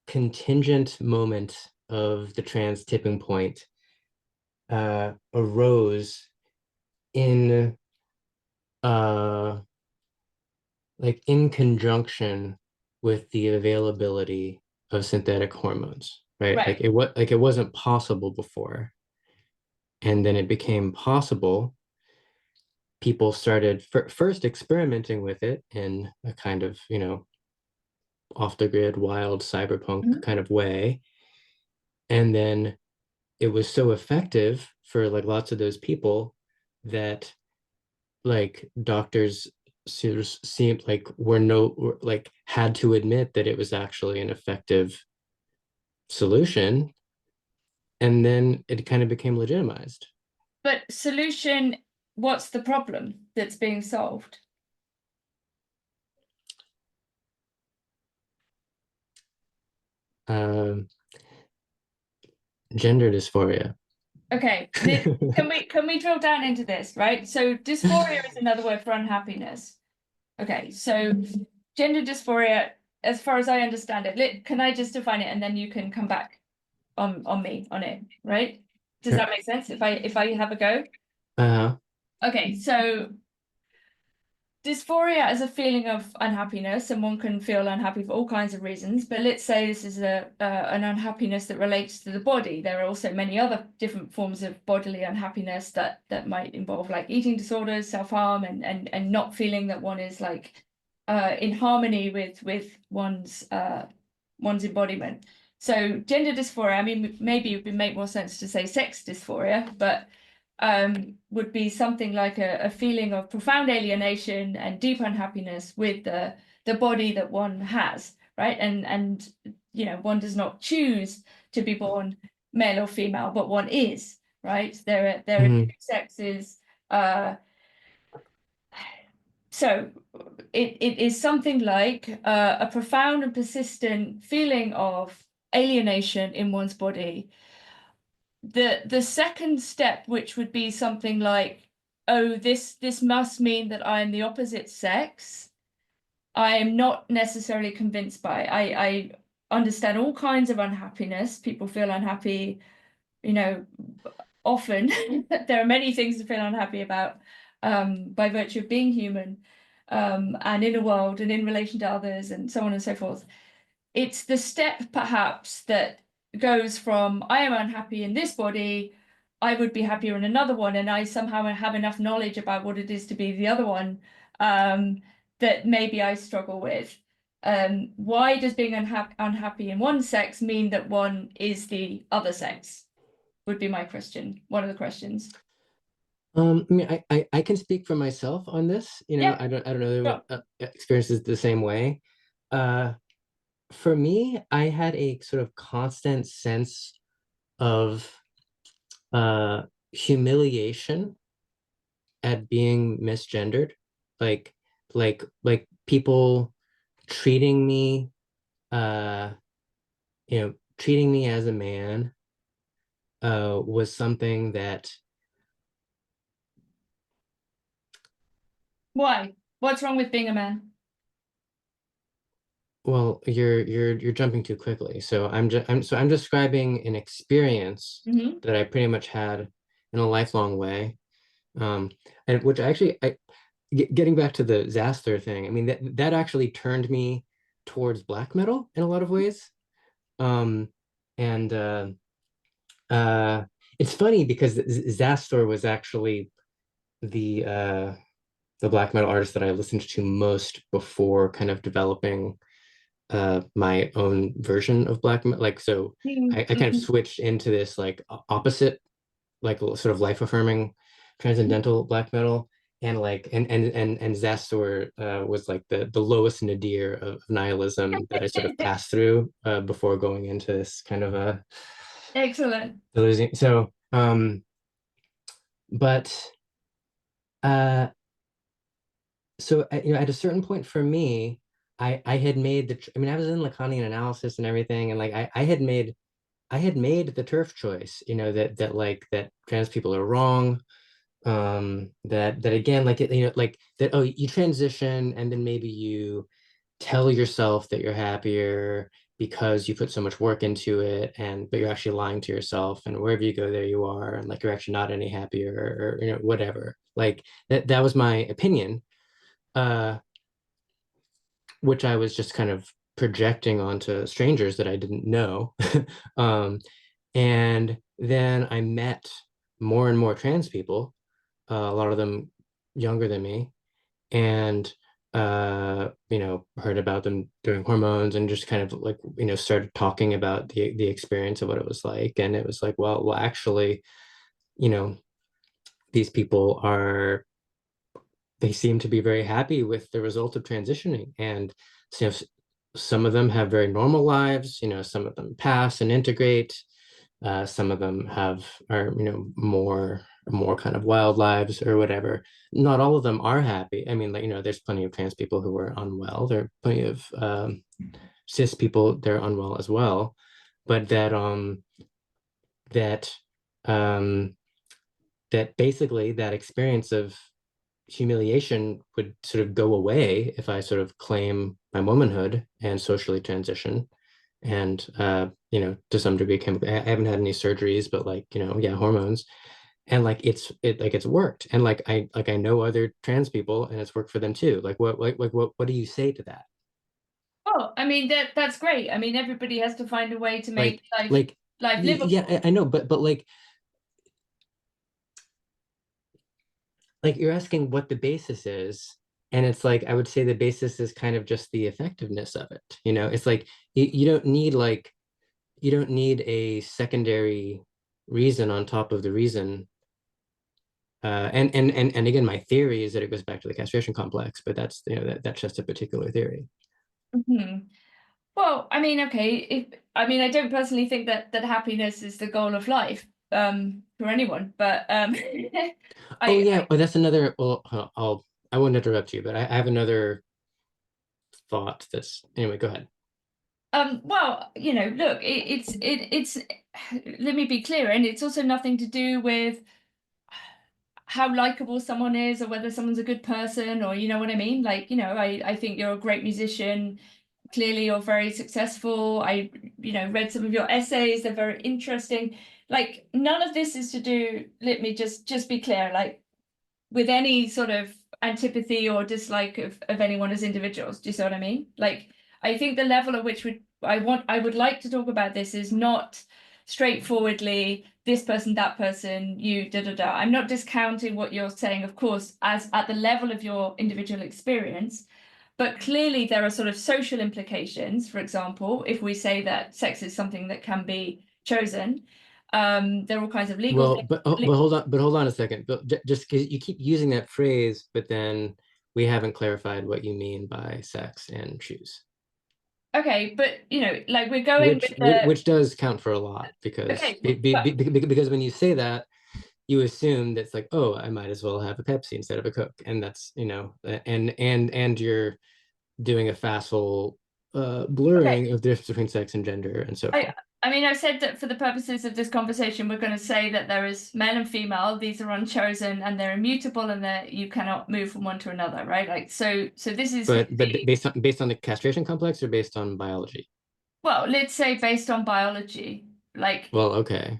contingent moment of the trans tipping point arose in uh like in conjunction with the availability of synthetic hormones, right? Right. Like it wasn't possible before, and then it became possible. People started first experimenting with it in a kind of, off the grid, wild cyberpunk Mhm. kind of way. And then it was so effective for like lots of those people that like doctors seemed like were like had to admit that it was actually an effective solution. And then it kind of became legitimized. But solution, what's the problem that's being solved? Um, Gender dysphoria. Okay, can we drill down into this, right? So dysphoria is another word for unhappiness. Okay, so gender dysphoria, as far as I understand it, can I just define it and then you can come back on me on it, right? Does Sure. that make sense if I have a go? Uh-huh. Okay, so dysphoria is a feeling of unhappiness, and one can feel unhappy for all kinds of reasons. But let's say this is an unhappiness that relates to the body. There are also many other different forms of bodily unhappiness that might involve like eating disorders, self-harm, and not feeling that one is like in harmony with one's embodiment. So gender dysphoria, I mean, maybe it would make more sense to say sex dysphoria, but would be something like a feeling of profound alienation and deep unhappiness with the body that one has, right? And one does not choose to be born male or female, but one is, right? There are two Mhm. sexes. So it is something like a profound and persistent feeling of alienation in one's body. The second step, which would be something like, oh, this must mean that I am the opposite sex, I am not necessarily convinced by. I understand all kinds of unhappiness. People feel unhappy, you know, often. There are many things to feel unhappy about by virtue of being human, and in a world and in relation to others and so on and so forth. It's the step perhaps that goes from I am unhappy in this body, I would be happier in another one, and I somehow have enough knowledge about what it is to be the other one, that maybe I struggle with. Why does being unhappy in one sex mean that one is the other sex? Would be my question. One of the questions. I mean, I can speak for myself on this. Yeah, I don't know everyone sure. experiences the same way. Uh, for me, I had a sort of constant sense of uh humiliation at being misgendered, like like people treating me, uh, treating me as a man, was something that, Why? What's wrong with being a man? well, you're jumping too quickly. So I'm describing an experience Hmm. that I pretty much had in a lifelong way. Um, and which actually, getting back to the Zaster thing, I mean that actually turned me towards black metal in a lot of ways. Um, and uh, it's funny because Zastor was actually the uh, the black metal artist that I listened to most before kind of developing my own version of black metal. Like, so I kind of Mm-hmm. switched into this like opposite, like sort of life affirming transcendental black metal. And like and Zastor was like the lowest nadir of nihilism that I sort of passed through before going into this kind of a Excellent. delusion. So but uh at a certain point for me, I had made I mean, I was in Lacanian analysis and everything, and like I had made the turf choice, that trans people are wrong, that again, like like that, oh, you transition and then maybe you tell yourself that you're happier because you put so much work into it, and but you're actually lying to yourself, and wherever you go there you are, and like you're actually not any happier, or whatever. Like that was my opinion, uh which I was just kind of projecting onto strangers that I didn't know. And then I met more and more trans people, a lot of them younger than me, and heard about them doing hormones, and just kind of like, started talking about the experience of what it was like. And it was like, well, actually, you know, these people are they seem to be very happy with the result of transitioning. And so, some of them have very normal lives, some of them pass and integrate. Some of them are, more kind of wild lives or whatever. Not all of them are happy. I mean, like, there's plenty of trans people who are unwell. There are plenty of cis people, they're unwell as well. But that um, that basically that experience of humiliation would sort of go away if I sort of claim my womanhood and socially transition. And to some degree, I haven't had any surgeries, but like, yeah, hormones. And like it's worked. And like I know other trans people and it's worked for them too. Like what do you say to that? Oh, I mean that's great. I mean everybody has to find a way to make Like life like yeah, livable. I know, but like you're asking what the basis is, and it's like I would say the basis is kind of just the effectiveness of it. It's like you don't need a secondary reason on top of the reason. And again, my theory is that it goes back to the castration complex, but that's that's just a particular theory. Mhm. Well, I mean, okay, I don't personally think that happiness is the goal of life, for anyone, but Oh I yeah, oh that's another. Well, I won't interrupt you, but I have another thought. That's anyway. Go ahead. well, look, it's let me be clear, and it's also nothing to do with how likable someone is or whether someone's a good person, or you know what I mean? Like, I think you're a great musician. Clearly you're very successful. I, read some of your essays, they're very interesting. Like, none of this is to do, let me just be clear, like, with any sort of antipathy or dislike of anyone as individuals. Do you see what I mean? Like, I think the level at which I would like to talk about this is not straightforwardly this person, that person, you, da da da. I'm not discounting what you're saying, of course, as at the level of your individual experience. But clearly, there are sort of social implications. For example, if we say that sex is something that can be chosen, there are all kinds of legal Well, things. but hold on a second. But just because you keep using that phrase, but then we haven't clarified what you mean by sex and choose, Okay, but like we're going with the which does count for a lot because okay, but because when you say that, you assume that's like, oh, I might as well have a Pepsi instead of a Coke, and that's and you're doing a facile okay. blurring of the difference between sex and gender and so I forth. I mean, I said that for the purposes of this conversation, we're going to say that there is male and female. These are unchosen and they're immutable, and that you cannot move from one to another, right? Like so this is But based on the castration complex or based on biology? well, let's say based on biology, like Well, okay.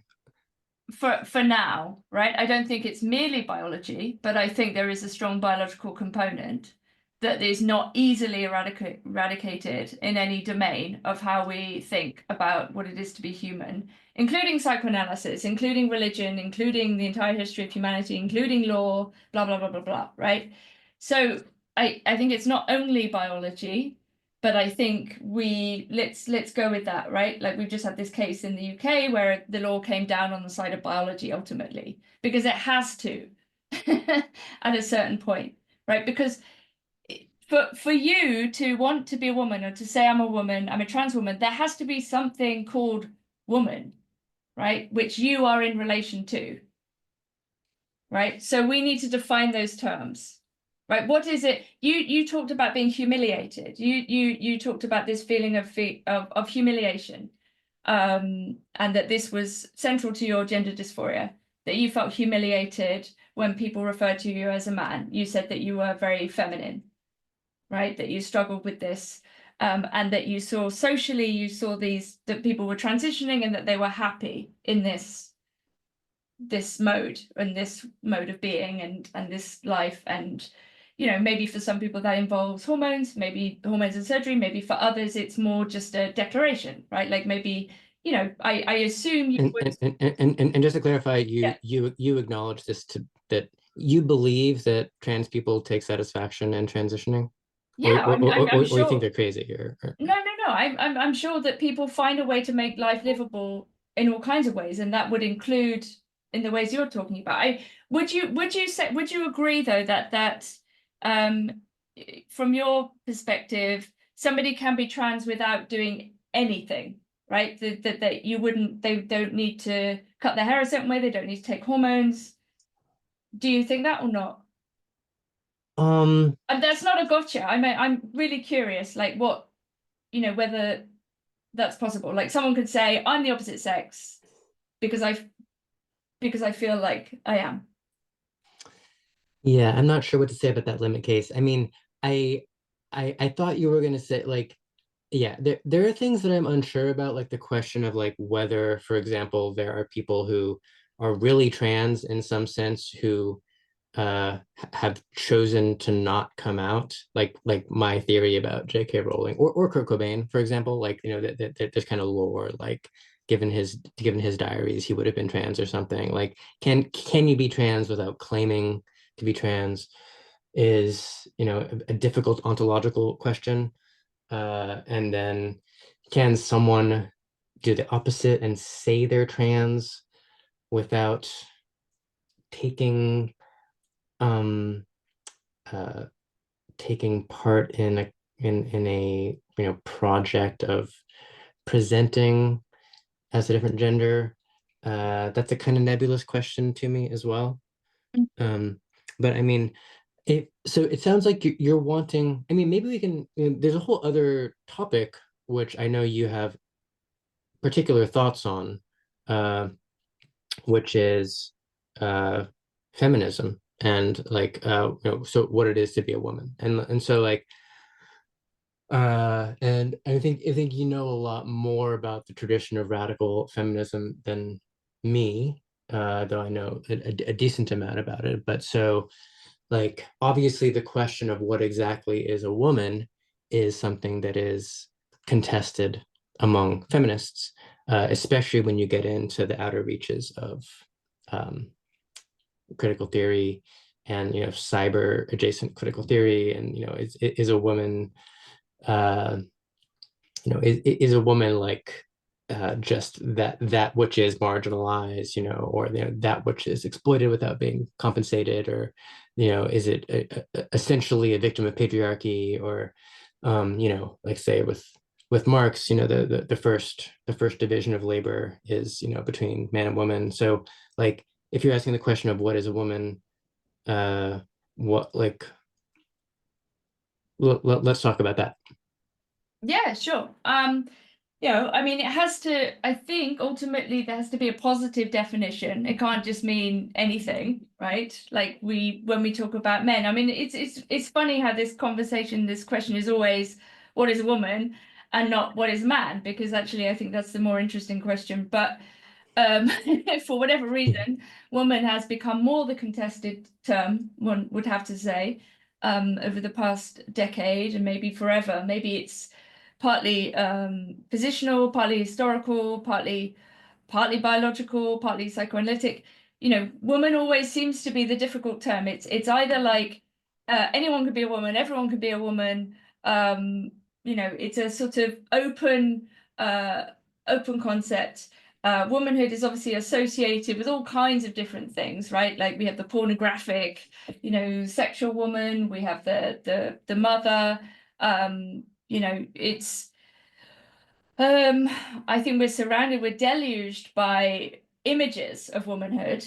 for now, right? I don't think it's merely biology, but I think there is a strong biological component that is not easily eradicated in any domain of how we think about what it is to be human, including psychoanalysis, including religion, including the entire history of humanity, including law, blah blah blah blah blah, right? So I think it's not only biology, but I think let's go with that, right? Like we've just had this case in the UK where the law came down on the side of biology ultimately, because it has to at a certain point, right? Because for you to want to be a woman or to say I'm a woman, I'm a trans woman, there has to be something called woman, right? Which you are in relation to, right? So we need to define those terms, right? What is it? You talked about being humiliated. You talked about this feeling of humiliation, and that this was central to your gender dysphoria. That you felt humiliated when people referred to you as a man. You said that you were very feminine, right? That you struggled with this. And that you saw socially, you saw these that people were transitioning and that they were happy in this mode and this mode of being and this life. And maybe for some people that involves hormones, maybe hormones and surgery, maybe for others it's more just a declaration, right? Like maybe I assume you would. And just to clarify, Yeah, you acknowledge this to that you believe that trans people take satisfaction in transitioning, yeah, I'm or you think sure. they're crazy or No. I'm sure that people find a way to make life livable in all kinds of ways, and that would include in the ways you're talking about. I would you agree though that um from your perspective, somebody can be trans without doing anything, right? That you wouldn't, they don't need to cut their hair a certain way, they don't need to take hormones. Do you think that or not? um And that's not a gotcha. I'm really curious, like what, whether that's possible. Like someone could say, I'm the opposite sex because I feel like I am. yeah, I'm not sure what to say about that limit case. I mean, I I thought you were gonna say like, yeah, there are things that I'm unsure about, like the question of like whether, for example, there are people who are really trans in some sense who have chosen to not come out, like my theory about J.K. Rowling or Kurt Cobain, for example, like that there's kind of lore like given his diaries he would have been trans or something. Like can you be trans without claiming to be trans is a difficult ontological question. And then can someone do the opposite and say they're trans without taking um uh taking part in in a project of presenting as a different gender. That's a kind of nebulous question to me as well. Um, but I mean, so it sounds like you're wanting, I mean, maybe we can, there's a whole other topic which I know you have particular thoughts on, uh, which is uh, feminism and like, so what it is to be a woman. And so like, and I think you know a lot more about the tradition of radical feminism than me, though I know a decent amount about it. But so, like, obviously, the question of what exactly is a woman is something that is contested among feminists, especially when you get into the outer reaches of um, critical theory and cyber adjacent critical theory, and is a woman uh, is a woman like just that which is marginalized, or that which is exploited without being compensated, or is it essentially a victim of patriarchy, or like say with Marx, the first division of labor is between man and woman. So like if you're asking the question of what is a woman, what like let's talk about that. Yeah, sure. I mean, it has to, I think ultimately there has to be a positive definition. It can't just mean anything, right? Like when we talk about men, I mean, it's funny how this question is always what is a woman and not what is a man, because actually I think that's the more interesting question. But um, for whatever reason, woman has become more the contested term, one would have to say, over the past decade and maybe forever. Maybe it's partly positional, partly historical, partly biological, partly psychoanalytic. Woman always seems to be the difficult term. It's either like anyone could be a woman, everyone could be a woman. It's a sort of uh, open concept. Womanhood is obviously associated with all kinds of different things, right? Like we have the pornographic, sexual woman. We have the mother. It's um, I think we're deluged by images of womanhood,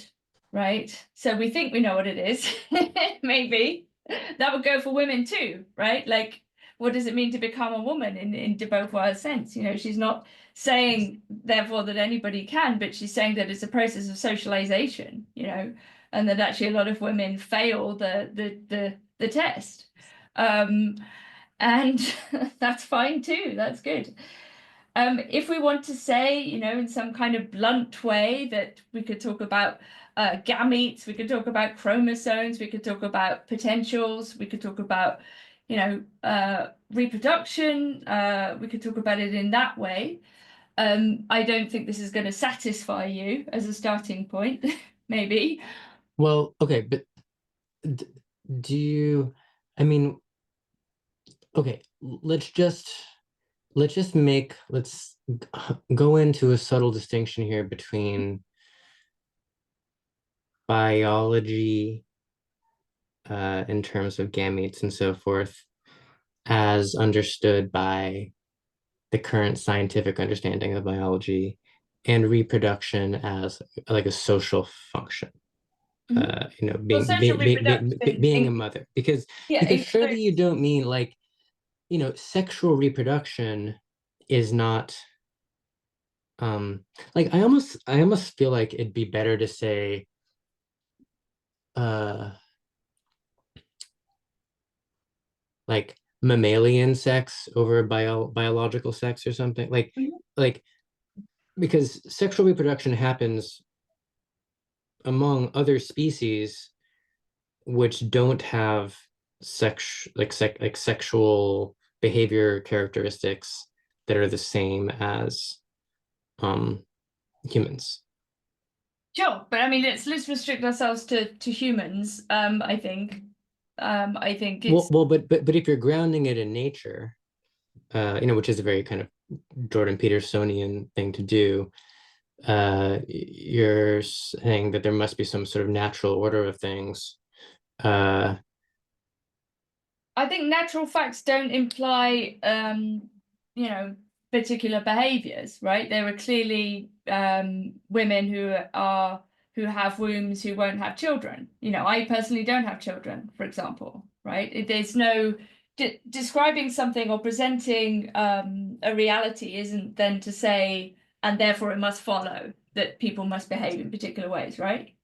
right? So we think we know what it is. Maybe that would go for women too, right? Like, what does it mean to become a woman in de Beauvoir's sense? She's not saying therefore that anybody can, but she's saying that it's a process of socialization, and that actually a lot of women fail the test. Um, and that's fine too. That's good. If we want to say, in some kind of blunt way, that we could talk about gametes, we could talk about chromosomes, we could talk about potentials, we could talk about, reproduction, we could talk about it in that way. I don't think this is going to satisfy you as a starting point, maybe. Well, okay, but d- do you, I mean, okay, let's go into a subtle distinction here between biology, in terms of gametes and so forth, as understood by the current scientific understanding of biology, and reproduction as like a social function. Mhm. Well, Being social reproduction, being a mother, because yeah, surely you includes. don't mean like sexual reproduction is not like I almost feel like it'd be better to say uh like mammalian sex over biological sex or something, like because sexual reproduction happens among other species which don't have sexual behavior characteristics that are the same as um humans. Sure, but I mean, let's restrict ourselves to humans. I think Well, it's but if you're grounding it in nature, which is a very kind of Jordan Petersonian thing to do, you're saying that there must be some sort of natural order of things. Uh, I think natural facts don't imply, you know, particular behaviors, right? There are clearly women who have wombs who won't have children. You know, I personally don't have children, for example, right? There's no describing something or presenting a reality isn't then to say, and therefore it must follow that people must behave in particular ways, right?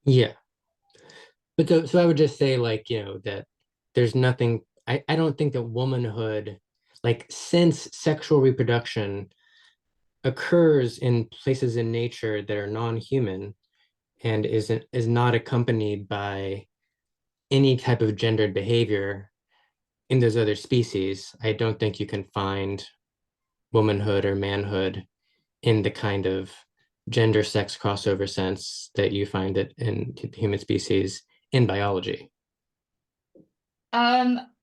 Yeah. But so I would just say, like, you know, that there's nothing, I don't think that womanhood, like, since sexual reproduction occurs in places in nature that are non-human and is not accompanied by any type of gendered behavior in those other species, I don't think you can find womanhood or manhood in the kind of gender sex crossover sense that you find it in the human species in biology.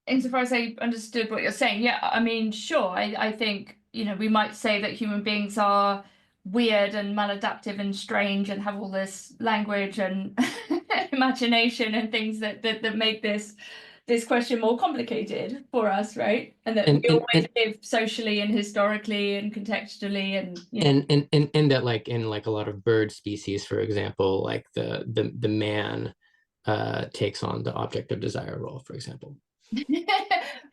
Insofar as I understood what you're saying, yeah, I mean, sure, I think, you know, we might say that human beings are weird and maladaptive and strange and have all this language and imagination and things that make this question more complicated for us, right? And that we And and always and live socially and historically and contextually and, you know. and that, like, in like a lot of bird species, for example, like the man takes on the object of desire role, for example.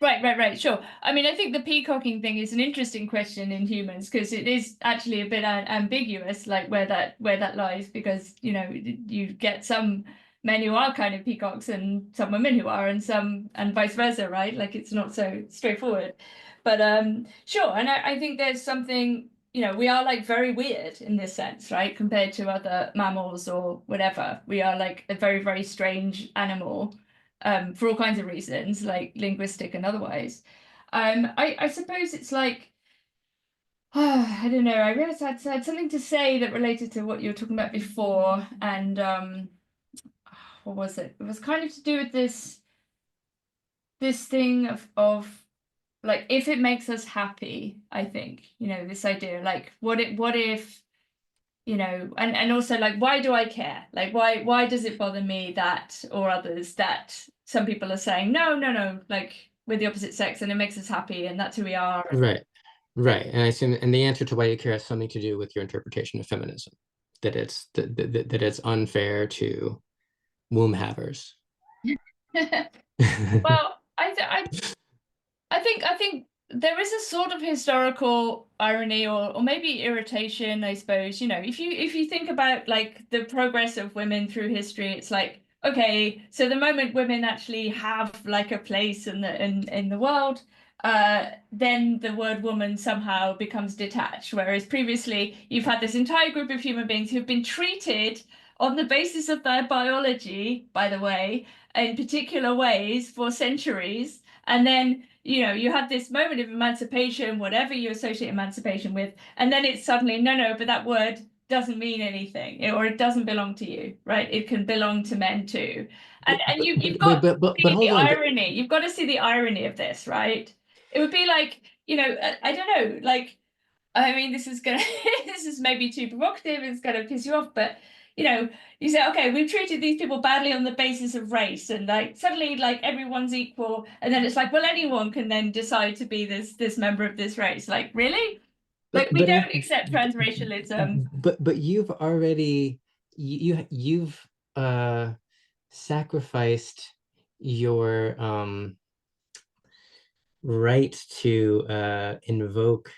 Right, sure. I mean, I think the peacocking thing is an interesting question in humans because it is actually a bit ambiguous, like where that lies, because you know you get some men who are kind of peacocks and some women who are, and some and vice versa, right? Like it's not so straightforward. But sure, and I think there's something, you know, we are like very weird in this sense, right? Compared to other mammals or whatever. We are like a very, very strange animal for all kinds of reasons, like linguistic and otherwise. I suppose it's like, I don't know. I realized I had something to say that related to what you were talking about before, and what was it? It was kind of to do with this thing of like if it makes us happy. I think you know this idea, like what if you know, and also like why do I care? Like why does it bother me that or others that some people are saying no, like we're the opposite sex and it makes us happy and that's who we are. Right, right. And I assume, and the answer to why you care has something to do with your interpretation of feminism, that it's unfair to womb havers. Well, I think there is a sort of historical irony or maybe irritation, I suppose. You know, if you think about like the progress of women through history, it's like, okay, so the moment women actually have like a place in the world, then the word woman somehow becomes detached. Whereas previously you've had this entire group of human beings who've been treated on the basis of their biology, by the way, in particular ways for centuries. And then you know, you had this moment of emancipation, whatever you associate emancipation with, and then it's suddenly, no, but that word doesn't mean anything, or it doesn't belong to you, right? It can belong to men too. And you've got to But see the hold on. irony. You've got to see the irony of this, right? It would be like, you know, I don't know, like I mean, this is gonna this is maybe too provocative, it's gonna piss you off, but you know, you say, okay, we've treated these people badly on the basis of race, and like suddenly like everyone's equal, and then it's like, well, anyone can then decide to be this member of this race. Like, really? Like But we but I don't accept transracialism. but you've already you've uh sacrificed your right to invoke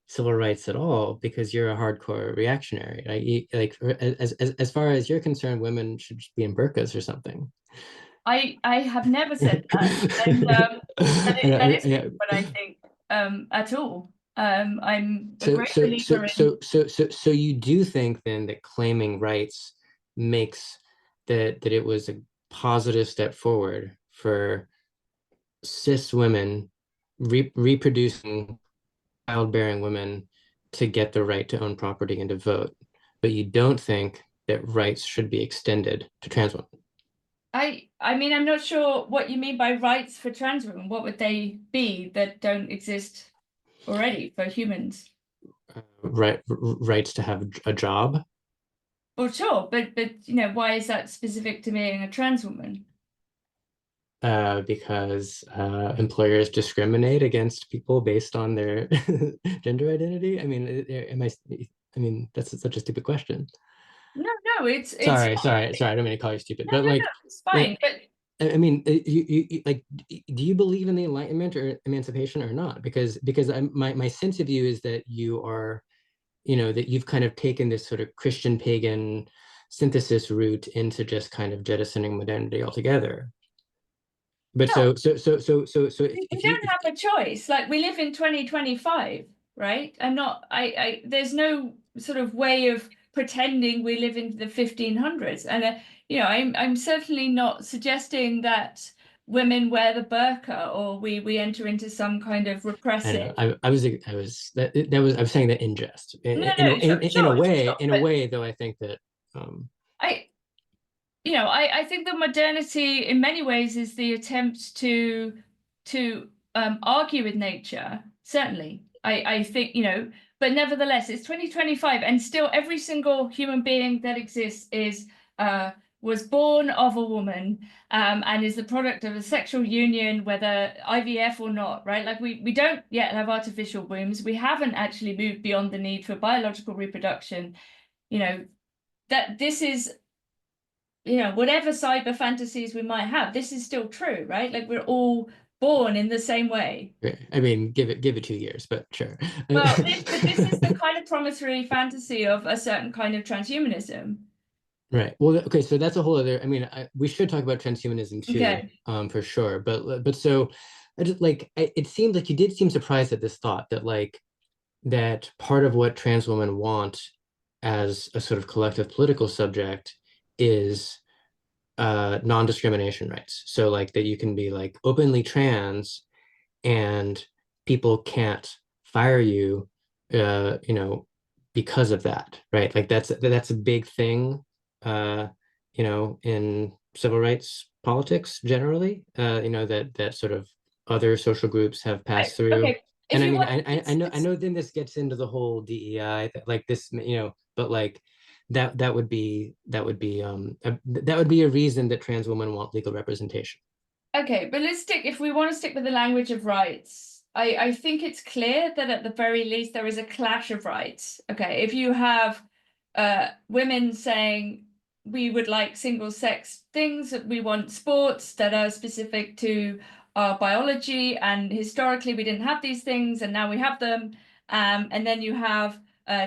civil rights at all because you're a hardcore reactionary. Like as far as you're concerned, women should just be in burqas or something. I have never said that, and that isn't Yeah. what I think at all. I'm a So great so so believer in. so so so so you do think then that claiming rights makes that it was a positive step forward for cis women reproducing childbearing women to get the right to own property and to vote, but you don't think that rights should be extended to trans women. I mean, I'm not sure what you mean by rights for trans women. What would they be that don't exist already for humans? Rights to have a job. Well, sure, but you know, why is that specific to being a trans woman? because employers discriminate against people based on their gender identity? I mean, am I? I mean, that's such a stupid question. No, no, it's Sorry. I don't mean to call you stupid, no, but no, like, no, it's fine. But I mean, like, do you believe in the Enlightenment or emancipation or not? Because my sense of you is that you are, that you've kind of taken this sort of Christian pagan synthesis route into just kind of jettisoning modernity altogether. But no, we if you don't have a choice. Like we live in 2025, right? There's no sort of way of pretending we live in the 1500s. And I'm certainly not suggesting that women wear the burqa or we enter into some kind of I know repressive. I was saying that in jest, No, no, sure. in a But way, though I think that I, I think that modernity in many ways is the attempt to argue with nature. Certainly. I think, but nevertheless, it's 2025 and still every single human being that exists is was born of a woman and is the product of a sexual union, whether IVF or not, right? Like we don't yet have artificial wombs. We haven't actually moved beyond the need for biological reproduction. You know, that this is whatever cyber fantasies we might have, this is still true, right? Like we're all born in the same way. I mean, give it 2 years, but sure. Well, but this is the kind of promissory fantasy of a certain kind of transhumanism. Right. Well, okay, so that's a whole other. I mean, we should talk about transhumanism too, Okay. for sure. But so, I just like it seemed like you did seem surprised at this thought that like that part of what trans women want as a sort of collective political subject is non-discrimination rights. So like that you can be like openly trans and people can't fire you, because of that, right? Like that's a big thing, in civil rights politics generally, that sort of other social groups have Right. passed through. Okay. And If I you mean, want, I know then this gets into the whole DEI, like this, but like that would be a reason that trans women want legal representation. okay, but if we want to stick with the language of rights, I think it's clear that at the very least there is a clash of rights. Okay, if you have women saying we would like single sex things, we want sports that are specific to our biology, and historically we didn't have these things, and now we have them. And then you have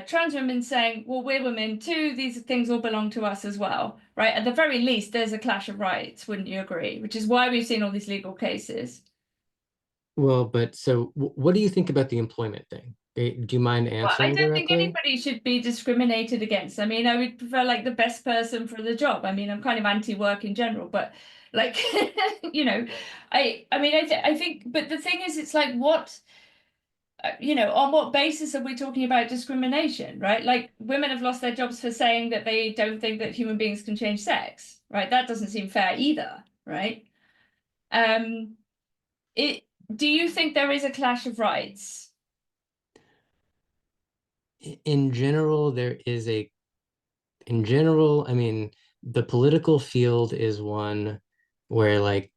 trans women saying, well, we're women too, these things all belong to us as well, right? At the very least, there's a clash of rights, wouldn't you agree? Which is why we've seen all these legal cases. Well, but so what do you think about the employment thing? Do you mind Well, I answering don't think directly? anybody should be discriminated against. I mean, I would prefer like the best person for the job. I mean, I'm kind of anti-work in general, but like, I mean, I think, but the thing is, it's like what on what basis are we talking about discrimination, right? Like women have lost their jobs for saying that they don't think that human beings can change sex, right? That doesn't seem fair either, right? Um, it, do you think there is a clash of rights? In general, there is a, in general, I mean, the political field is one where like,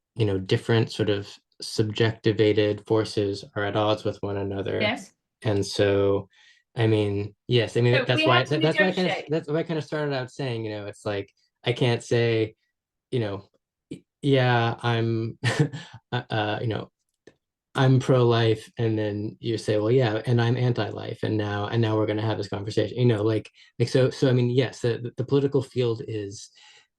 different sort of subjectivated forces are at odds with one another. Yes. And so, I mean, yes, I mean, So we have to negotiate. that's why I kind of started out saying, it's like, I can't say, you know, yeah, I'm, I'm pro-life, and then you say, well, yeah, and I'm anti-life, and now we're going to have this conversation. So. I mean, yes, the political field is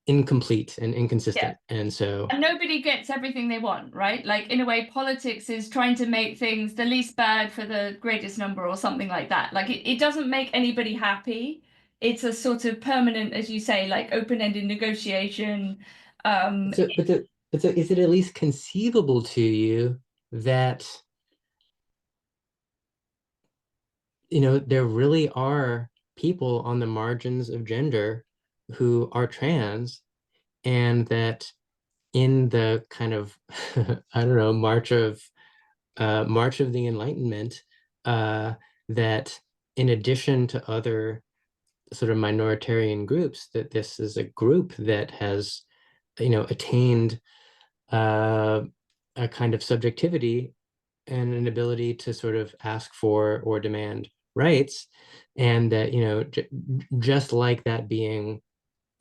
incomplete and Yeah. inconsistent, and so And nobody gets everything they want, right? Like in a way, politics is trying to make things the least bad for the greatest number or something like that. Like it doesn't make anybody happy. It's a sort of permanent, as you say, like open-ended negotiation. Um, so, but so is it at least conceivable to you that there really are people on the margins of gender who are trans, and that in the kind of I don't know, March of the Enlightenment, that in addition to other sort of minoritarian groups, that this is a group that has, attained uh, a kind of subjectivity and an ability to sort of ask for or demand rights, and that just like that being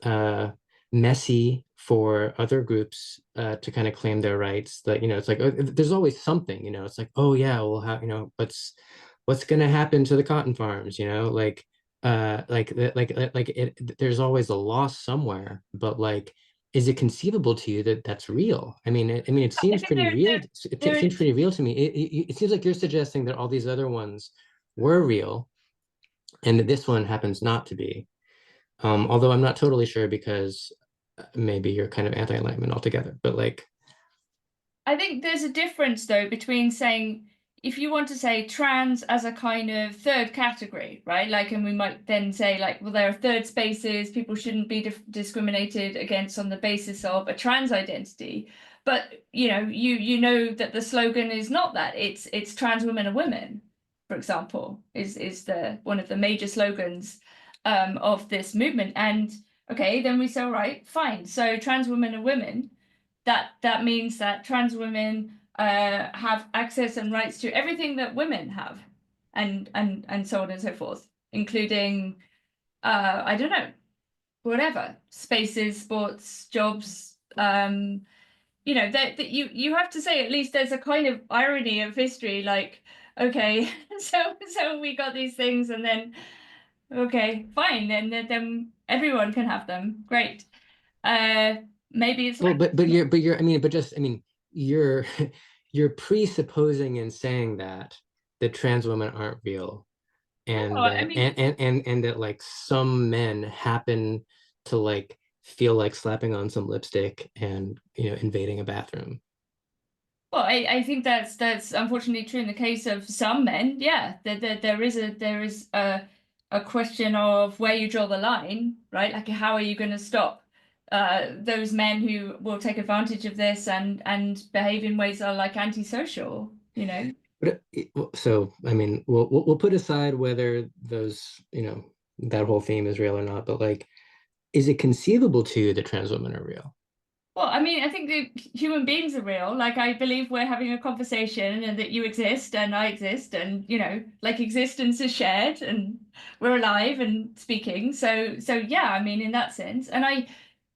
uh, messy for other groups to kind of claim their rights. That it's like there's always something. It's like, oh yeah, well, how what's going to happen to the cotton farms? There's always a loss somewhere, but like, is it conceivable to you that that's real? It I seems think pretty real. It there seems pretty real to me. It seems like you're suggesting that all these other ones were real and that this one happens not to be. Although I'm not totally sure because maybe you're kind of anti-Enlightenment altogether, but like, I think there's a difference though between saying if you want to say trans as a kind of third category, right? Like, and we might then say like, well, there are third spaces, people shouldn't be discriminated against on the basis of a trans identity. But you know that the slogan is not that. It's trans women and women, for example, is the one of the major slogans of this movement. And okay, then we say, all right, fine. So trans women and women that means that trans women have access and rights to everything that women have, and so on and so forth, including I don't know, whatever spaces, sports, jobs. That you have to say at least there's a kind of irony of history, like okay, so we got these things, and then okay, fine, then everyone can have them. Great. Uh, maybe it's well, like. but you're, you're you're presupposing in saying that trans women aren't real, No, and I that mean, and that like some men happen to like feel like slapping on some lipstick and invading a bathroom. well, I think that's unfortunately true in the case of some men. Yeah, there is a question of where you draw the line, right? Like, how are you going to stop those men who will take advantage of this and behave in ways that are like antisocial, you know? But so we'll put aside whether those that whole theme is real or not, but like, is it conceivable to you that trans women are real? Well, I mean, I think that human beings are real. Like, I believe we're having a conversation and that you exist and I exist, and like existence is shared and we're alive and speaking. So yeah, I mean, in that sense. And I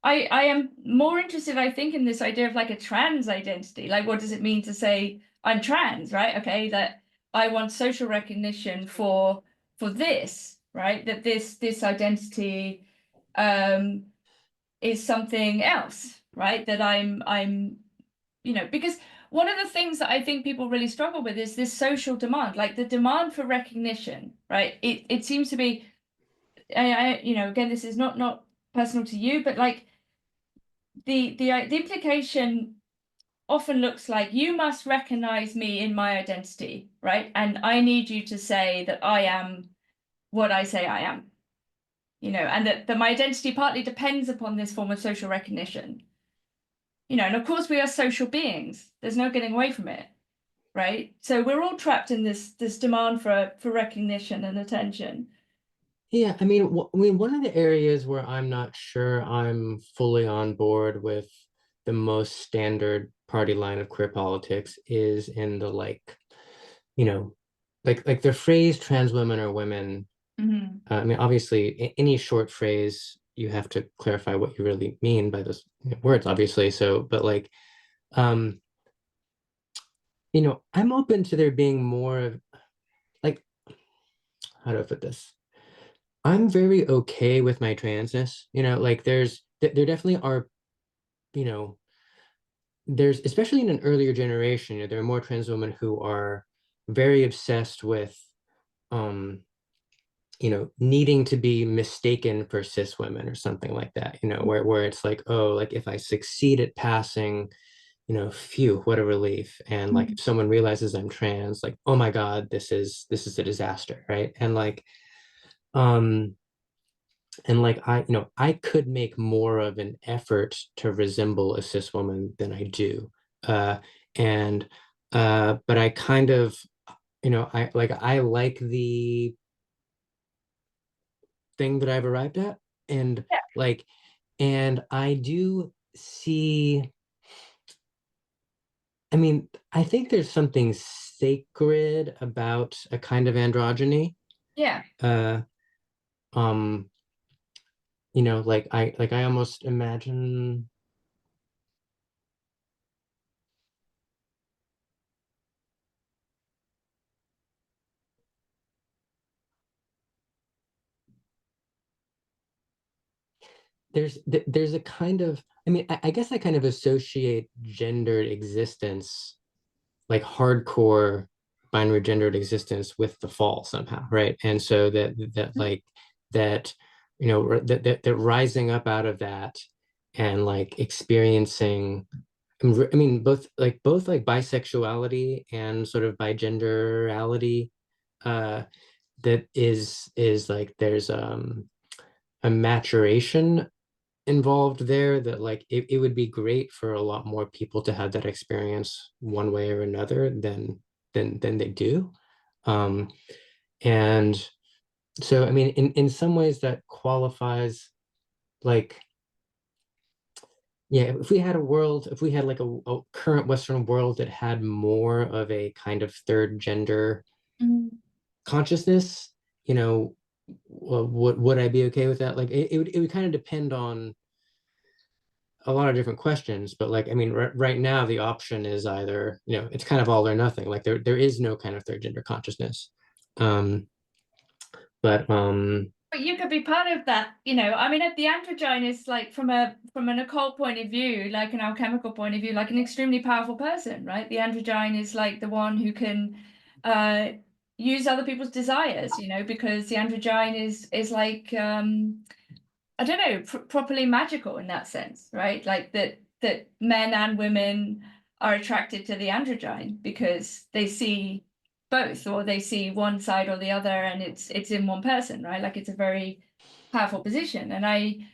am more interested, I think, in this idea of like a trans identity. Like, what does it mean to say I'm trans, right? Okay, that I want social recognition for this, right? That this identity um is something else, right? That because one of the things that I think people really struggle with is this social demand, like the demand for recognition, right? It seems to be, again, this is not personal to you, but like the implication often looks like you must recognize me in my identity, right? And I need you to say that I am what I say I am, and that my identity partly depends upon this form of social recognition. And of course we are social beings. There's no getting away from it, right? So we're all trapped in this demand for recognition and attention. Yeah, one of the areas where I'm not sure I'm fully on board with the most standard party line of queer politics is in the like, you know, like the phrase trans women or women. Hmm. Obviously, any short phrase, you have to clarify what you really mean by those words, obviously. So, but like, um, I'm open to there being more of like, how do I put this? I'm very okay with my transness. Like there definitely are, you know, there's especially in an earlier generation, there are more trans women who are very obsessed with um needing to be mistaken for cis women or something like that, where it's like, oh, like if I succeed at passing, phew, what a relief. And like if someone realizes I'm trans, like, oh my God, this is a disaster, right? Um and like I could make more of an effort to resemble a cis woman than I do. And but I kind of, I like the thing that I've arrived at. And Yeah. like, and I do see I mean, I think there's something sacred about a kind of androgyny. Yeah. Uh, um, like I almost imagine there's a kind of, I mean, I guess I kind of associate gendered existence, like hardcore binary gendered existence, with the fall somehow, right? And so that like that, that rising up out of that and like experiencing, I mean, both like bisexuality and sort of bigenderality, uh, that is like there's a maturation involved there that like it would be great for a lot more people to have that experience one way or another than they do. Um, and so I mean in some ways that qualifies, like, yeah, if we had a world, if we had like a current Western world that had more of a kind of third gender Mm. consciousness, would I be okay with that? Like it would kind of depend on a lot of different questions, but like I mean, right now the option is either, it's kind of all or nothing. Like there is no kind of third gender consciousness. Um, but But you could be part of that, I mean, the androgyne is like from an occult point of view, like an alchemical point of view, like an extremely powerful person, right? The androgyne is like the one who can uh use other people's desires, because the androgyne is like I don't know, properly magical in that sense, right? Like that men and women are attracted to the androgyne because they see both, or they see one side or the other, and it's in one person, right? Like it's a very powerful position. And I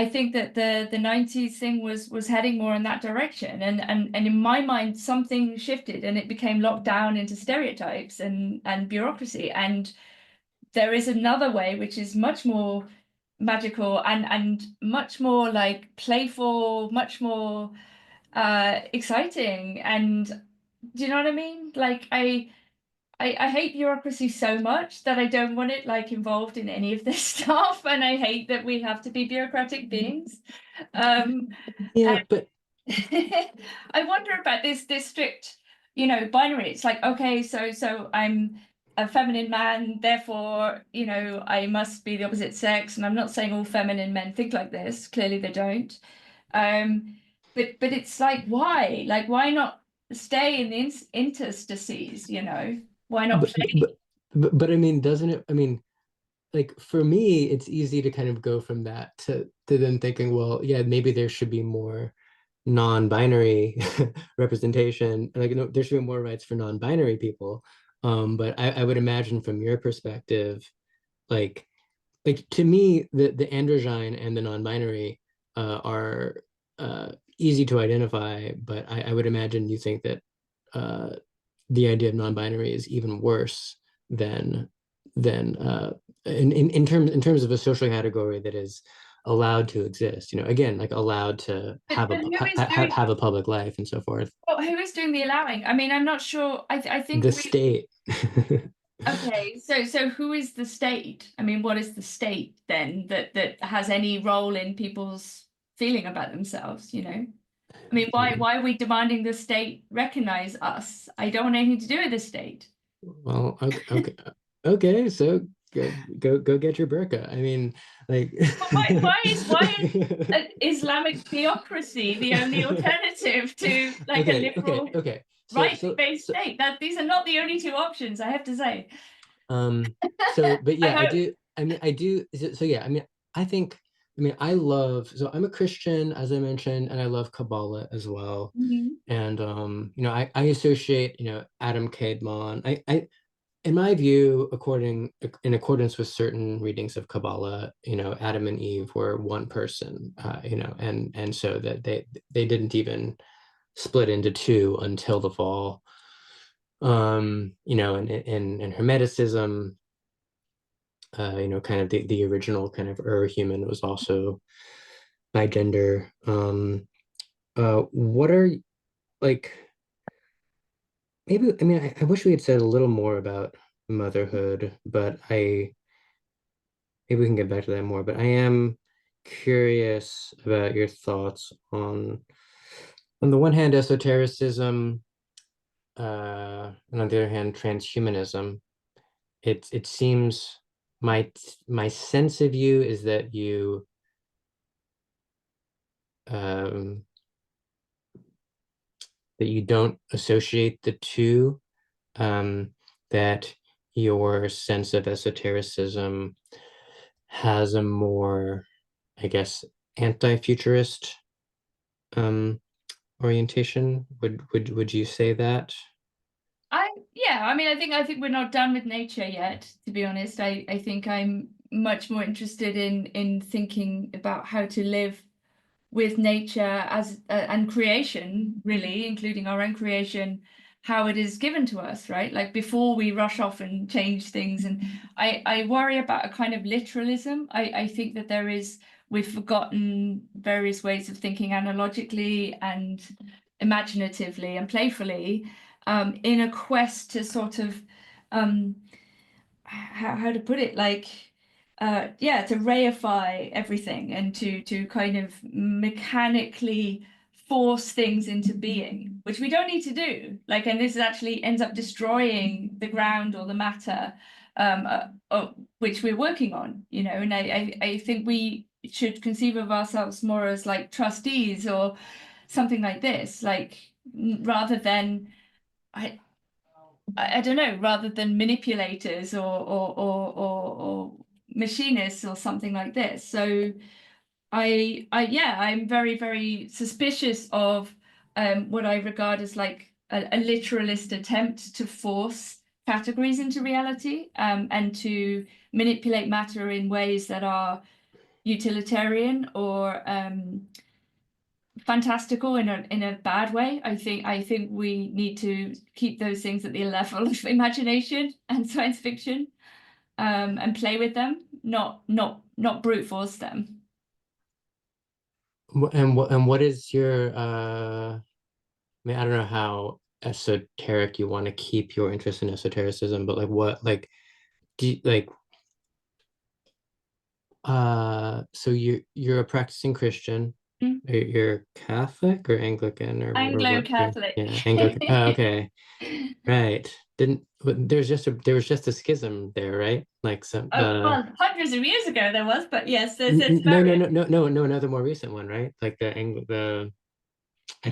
think that the 90s thing was heading more in that direction. And in my mind, something shifted and it became locked down into stereotypes and bureaucracy. And there is another way which is much more magical and much more like playful, much more exciting. And do you know what I mean? Like I hate bureaucracy so much that I don't want it like involved in any of this stuff, and I hate that we have to be bureaucratic beings. um yeah, but I wonder about this strict, binary. It's like, okay, so I'm a feminine man, therefore, I must be the opposite sex. And I'm not saying all feminine men think like this. Clearly they don't. But it's like, why? Like, why not stay in the interstices, Why not but play? but but I mean, doesn't it? I mean, like for me, it's easy to kind of go from that to then thinking, well, yeah, maybe there should be more non-binary representation. Like, there should be more rights for non-binary people. But I would imagine from your perspective, like to me, the androgyne and the non-binary are easy to identify, but I would imagine you think that uh, the idea of non-binary is even worse than in terms of a social category that is allowed to exist. Again, like allowed to have But a who is doing have a public life and so forth. who is doing the allowing? I mean, I'm not sure. I think The we state. Okay, so who is the state? I mean, what is the state then that has any role in people's feeling about themselves, I mean, why are we demanding the state recognize us? I don't want anything to do with the state. Well, okay, okay, so go get your burqa. I mean, like, But why is Islamic theocracy the only alternative to like a okay, okay, liberal okay. So so rights-based so state? That these are not the only two options, I have to say. um but I yeah, I hope. do. I mean, I do. So yeah, I mean, I think. I mean, so I'm a Christian, as I mentioned, and I love Kabbalah as well. Mhm. And I associate, Adam Kadmon. In my view, in accordance with certain readings of Kabbalah, Adam and Eve were one person, and so that they didn't even split into two until the fall. In Hermeticism, kind of the original kind of human was also by gender. What are like? maybe, I mean, I wish we had said a little more about motherhood, but maybe we can get back to that more. But I am curious about your thoughts on the one hand, esotericism, and on the other hand, transhumanism. It seems my sense of you is that um, you don't associate the two, that your sense of esotericism has a more, I guess, anti-futurist um, orientation. Would you say that? Yeah, I mean, I think we're not done with nature yet, to be honest. I think I'm much more interested in thinking about how to live with nature as and creation, really, including our own creation, how it is given to us, right? Like before we rush off and change things. And I worry about a kind of literalism. I think that we've forgotten various ways of thinking analogically and imaginatively and playfully, in a quest to sort of um, how to put it, like yeah, to reify everything and to kind of mechanically force things into being, which we don't need to do. Like, and this actually ends up destroying the ground or the matter, which we're working on, you know. And I think we should conceive of ourselves more as like trustees or something like this, like rather than I I don't know, rather than manipulators or machinists or something like this. So yeah, I'm very, very suspicious of what I regard as like a literalist attempt to force categories into reality, and to manipulate matter in ways that are utilitarian or fantastical in a bad way. I think we need to keep those things at the level of imagination and science fiction, and play with them, not brute force them. And what is your I mean, I don't know how esoteric you want to keep your interest in esotericism, but like what like do you, like so you're a practicing Christian. Mm. You're Catholic or Anglican or what? Anglo-Catholic. Yeah, Anglican. Oh, okay. Right. Didn't there was just a schism there, right? Like some Oh, well, hundreds of years ago there was, but yes, there's no various. another more recent one, right? Like the I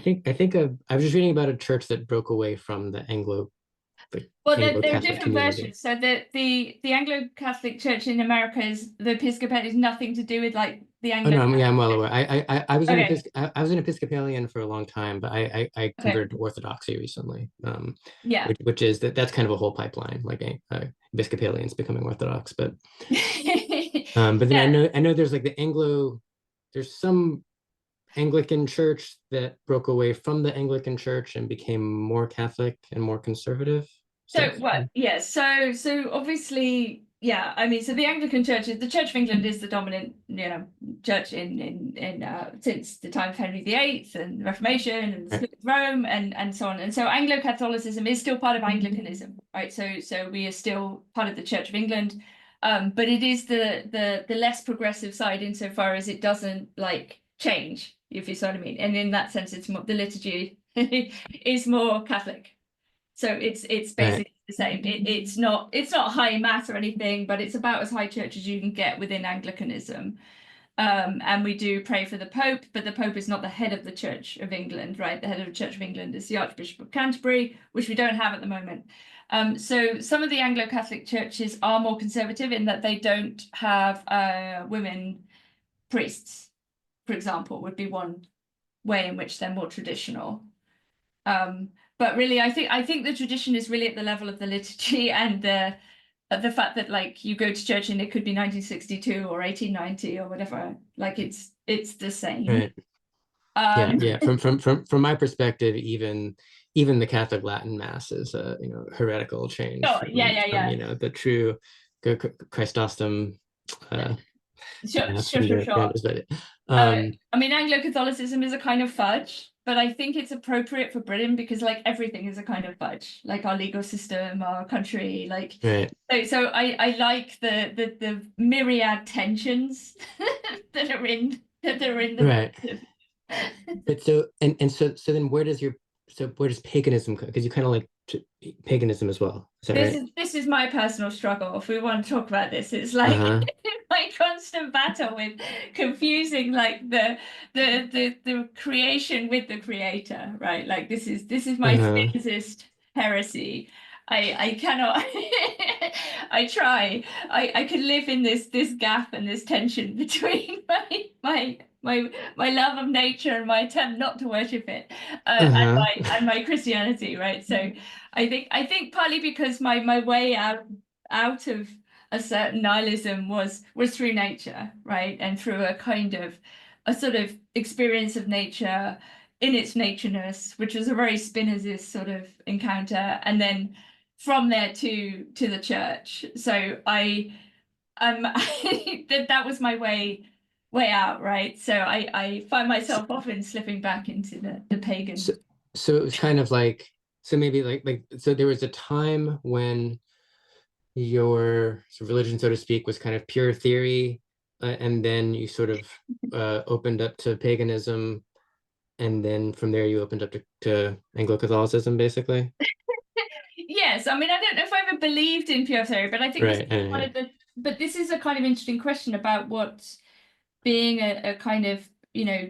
was just reading about a church that broke away from the Well, there are Anglo-Catholic different community. versions. So the Anglo-Catholic Church in America is the Episcopal is nothing to do with like the Oh no, yeah, I'm Anglo-Catholic. well aware. Okay, I was an Episcopalian for a long time, but I okay, converted to Orthodoxy recently. yeah. Which is that's kind of a whole pipeline, like Episcopalians becoming Orthodox. But then Yeah. I know there's like there's some Anglican church that broke away from the Anglican church and became more Catholic and more conservative So stuff. what? Yes. So obviously, yeah. I mean, so the Anglican Church, the Church of England, is the dominant, church in since the time of Henry VIII and the Reformation and the Right, split of Rome and so on. And so Anglo-Catholicism is still part of Anglicanism, right? So we are still part of the Church of England, but it is the less progressive side insofar as it doesn't like change, if you see what I mean. And in that sense, it's more the liturgy is more Catholic. So it's right, basically the same. It's not high mass or anything, but it's about as high church as you can get within Anglicanism. And we do pray for the Pope, but the Pope is not the head of the Church of England, right? The head of the Church of England is the Archbishop of Canterbury, which we don't have at the moment. So some of the Anglo-Catholic churches are more conservative in that they don't have women priests, for example, would be one way in which they're more traditional. Um, but really, I think the tradition is really at the level of the liturgy and the fact that like you go to church and it could be 1962 or 1890 or whatever. Like it's the same. right. Yeah, Um, yeah. From my perspective, even the Catholic Latin Mass is a heretical change sure, yeah, yeah, from yeah. the true Christostom uh, Sure, Mass sure, from sure, the sure. Founders. But um, I mean, Anglo-Catholicism is a kind of fudge. but I think it's appropriate for Britain because like everything is a kind of fudge, like our legal system, our country, like Right. so I like the myriad tensions that are in Right. the But so and so then where does paganism come? Because you kind of like paganism as well. Is that right? this is my personal struggle. If we want to talk about this, it's like Uh-huh. my constant battle with confusing like the creation with the creator, right? Like this is my Uh-huh. physicist heresy. I cannot I try. I could live in this gap and this tension between my love of nature and my attempt not to worship it, Uh-huh. and my Christianity, right? So I think partly because my way out of a certain nihilism was through nature, right? And through a kind of a sort of experience of nature in its natureness, which was a very Spinozist sort of encounter, and then from there to the church. So I that was my way out, right? So I find So, myself often slipping back into the so, pagan. so it was kind of like so maybe like so there was a time when your religion, so to speak, was kind of pure theory, and then you sort of opened up to paganism, and then from there you opened up to Anglo-Catholicism, basically. Yes, I mean, I don't know if I ever believed in pure theory, but I think this Right. is one of the. But this is a kind of interesting question about what being a kind of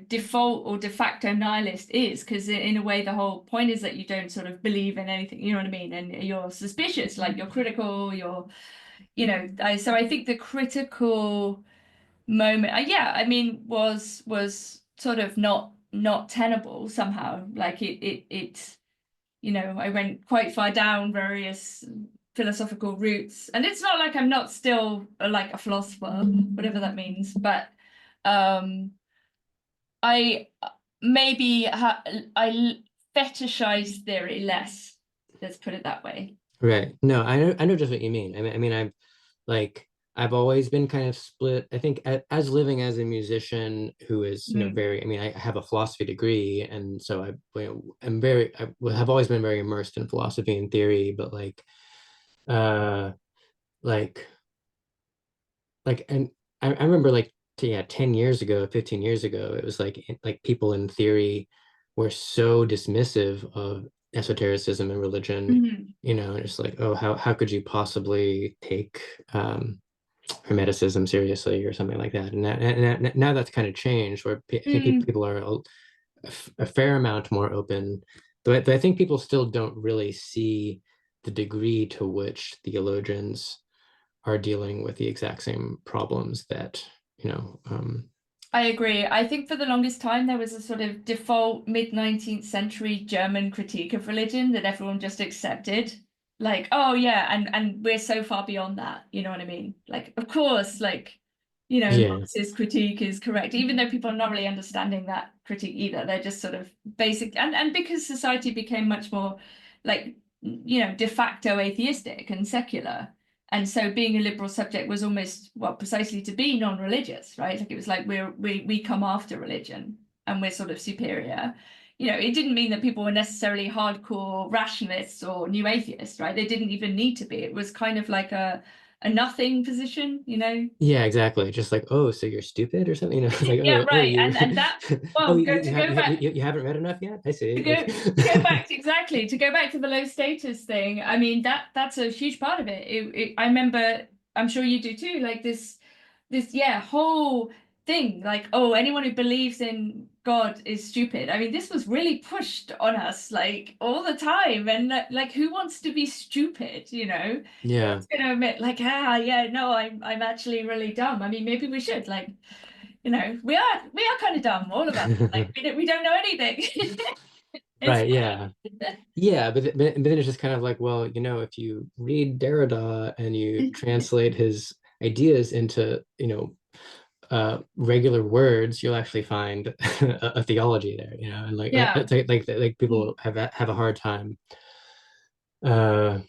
default or de facto nihilist is, because in a way the whole point is that you don't sort of believe in anything. You know what I mean? And you're suspicious, like you're critical. So I think the critical moment, yeah, I mean, was sort of not tenable somehow. Like it I went quite far down various philosophical routes. And it's not like I'm not still like a philosopher, whatever that means, but um I maybe I fetishize theory less. Let's put it that way. Right. No, I know just what you mean. I mean, like I've always been kind of split. I think as living as a musician who is, Mm. very, I mean, I have a philosophy degree, and so I'm I have always been very immersed in philosophy and theory, but uh, like, and I remember yeah, 10 years ago, 15 years ago, it was like people in theory were so dismissive of esotericism and religion, Mhm. just like, oh, how could you possibly take Hermeticism seriously or something like that. And now that's kind of changed, where I think Mm. people are a fair amount more open, but I think people still don't really see the degree to which theologians are dealing with the exact same problems that, you know, um, I agree. I think for the longest time there was a sort of default mid-19th century German critique of religion that everyone just accepted. Like, oh yeah, and we're so far beyond that, you know what I mean? Like, of course, like, yeah, Marxist critique is correct, even though people are not really understanding that critique either. They're just sort of basic, and because society became much more like, de facto atheistic and secular, and so being a liberal subject was almost, well, precisely to be non-religious, right? Like it was like we come after religion and we're sort of superior. It didn't mean that people were necessarily hardcore rationalists or new atheists, right? They didn't even need to be. It was kind of like a nothing position. yeah, exactly. Just like, oh, so you're stupid or something, it's like, Yeah, oh, right. you, And that, oh, well, you, go you to have go back you haven't read enough yet. I to see. go to go back exactly to go back to the low status thing. I mean, that's a huge part of it. I remember, I'm sure you do too, like this yeah, whole thing, like, oh, anyone who believes in God is stupid. I mean, this was really pushed on us like all the time, and like who wants to be stupid, Yeah, who's gonna admit like, yeah, no, I'm actually really dumb. I mean, maybe we should, like, we are kind of dumb, all of us. Like we don't know anything. It's right. Yeah. Yeah, but then it's just kind of like, well, if you read Derrida and you translate his ideas into, regular words, you'll actually find a theology there, and yeah. like Mm. people have a hard time, uh,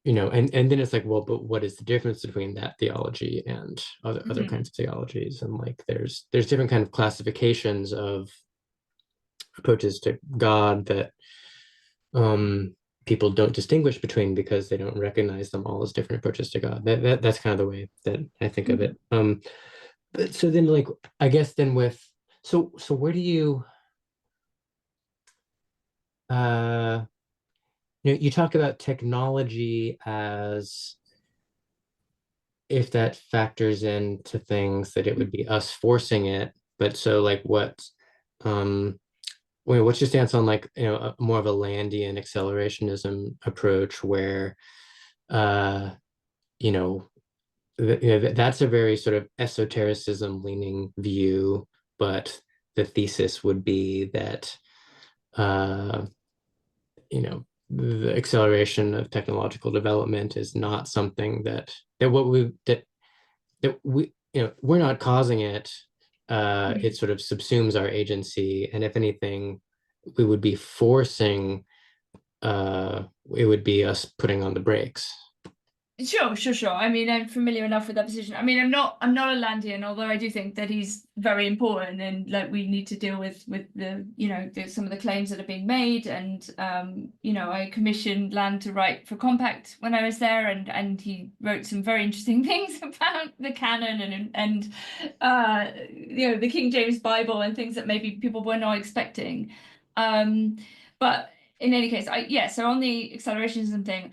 and then it's like, well, but what is the difference between that theology and other Mhm. kinds of theologies? And like, there's different kind of classifications of approaches to God that um, people don't distinguish between because they don't recognize them all as different approaches to God. That's kind of the way that I think of it. But so then, like, I guess then with so where do you uh you talk about technology as if that factors into things that it would be us forcing it, but so like what um what's your stance on like more of a Landian accelerationism approach where uh you know that's a very sort of esotericism leaning view, but the thesis would be that uh, the acceleration of technological development is not something that we we're not causing it. It Mhm. sort of subsumes our agency, and if anything, we would be forcing. It would be us putting on the brakes. Sure, sure, sure. I mean, I'm familiar enough with that position. I mean, I'm not a Landian, although I do think that he's very important, and like we need to deal with the, some of the claims that are being made. And I commissioned Land to write for Compact when I was there, and he wrote some very interesting things about the canon and the King James Bible and things that maybe people were not expecting. But in any case, so on the accelerationism thing.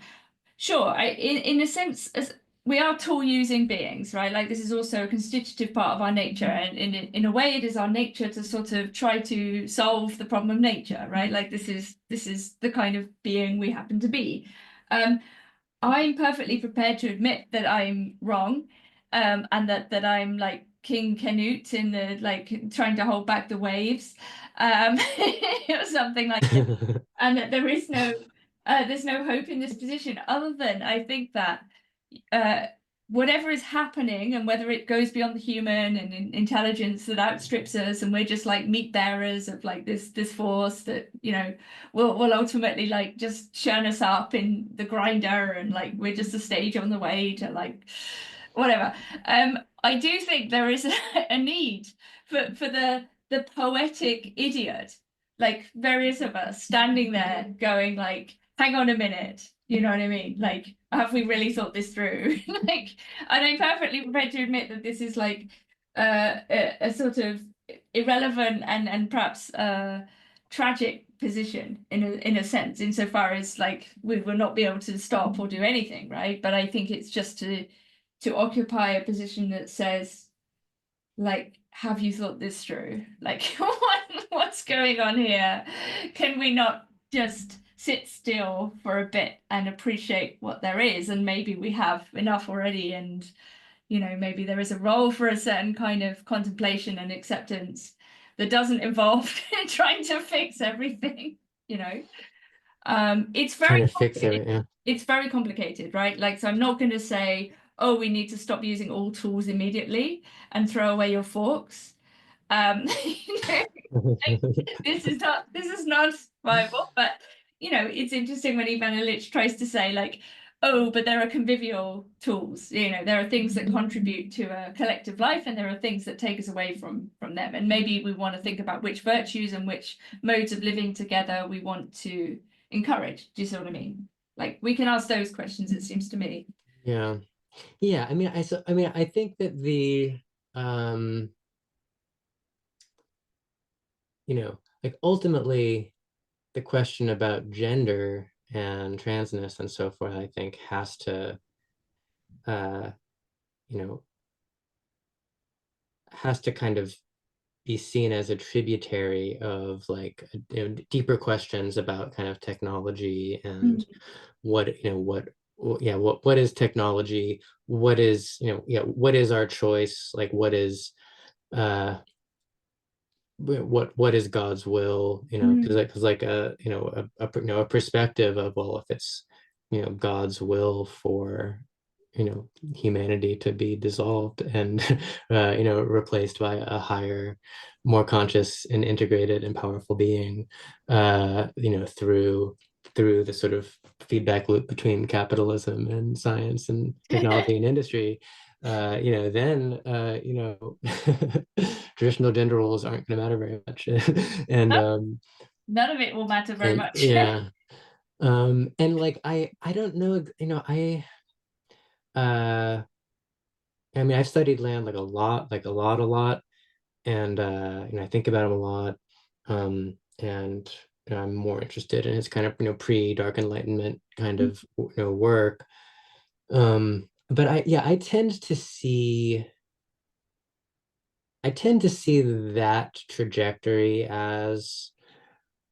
Sure, in a sense, as we are tool-using beings, right? Like this is also a constitutive part of our nature, and in a way, it is our nature to sort of try to solve the problem of nature, right? Like this is the kind of being we happen to be. Um, I'm perfectly prepared to admit that I'm wrong, and that I'm like King Canute in the like trying to hold back the waves, or something like that, and that there's no hope in this position other than I think that uh, whatever is happening and whether it goes beyond the human and intelligence that outstrips us and we're just like meat bearers of like this force that will ultimately like just churn us up in the grinder and like we're just a stage on the way to like whatever. I do think there is a need for the poetic idiot, like various of us standing there going like, hang on a minute, you know what I mean? Like, have we really thought this through? Like, and I'm perfectly prepared to admit that this is like a sort of irrelevant and perhaps tragic position in a sense, insofar as like we will not be able to stop or do anything, right? But I think it's just to occupy a position that says, like, have you thought this through? Like, what's going on here? Can we not just sit still for a bit and appreciate what there is? And maybe we have enough already, and maybe there is a role for a certain kind of contemplation and acceptance that doesn't involve trying to fix everything, you know. It's Trying very to fix complicated. everything. It's very complicated, right? Like, so I'm not going to say, oh, we need to stop using all tools immediately and throw away your forks. You know, like, this is not viable, but it's interesting when Ivan Illich tries to say like, oh, but there are convivial tools. There are things that contribute to a collective life, and there are things that take us away from them. And maybe we want to think about which virtues and which modes of living together we want to encourage. Do you see what I mean? Like we can ask those questions, it seems to me. Yeah. Yeah, I think that the um, like ultimately the question about gender and transness and so forth, I think uh, you know, has to kind of be seen as a tributary of like deeper questions about kind of technology and Mm. what is technology, what is what is our choice, like uh what is God's will, Mm. because like a perspective of, well, if it's God's will for humanity to be dissolved and replaced by a higher, more conscious and integrated and powerful being, through the sort of feedback loop between capitalism and science and technology and industry, then traditional gender roles aren't going to matter very much. and None of it will matter very and much. yeah, and like I don't know, uh I mean, I've studied land like a lot, a lot, and I think about him a lot, and I'm more interested in his kind of pre-Dark Enlightenment kind of work. But I tend to see that trajectory as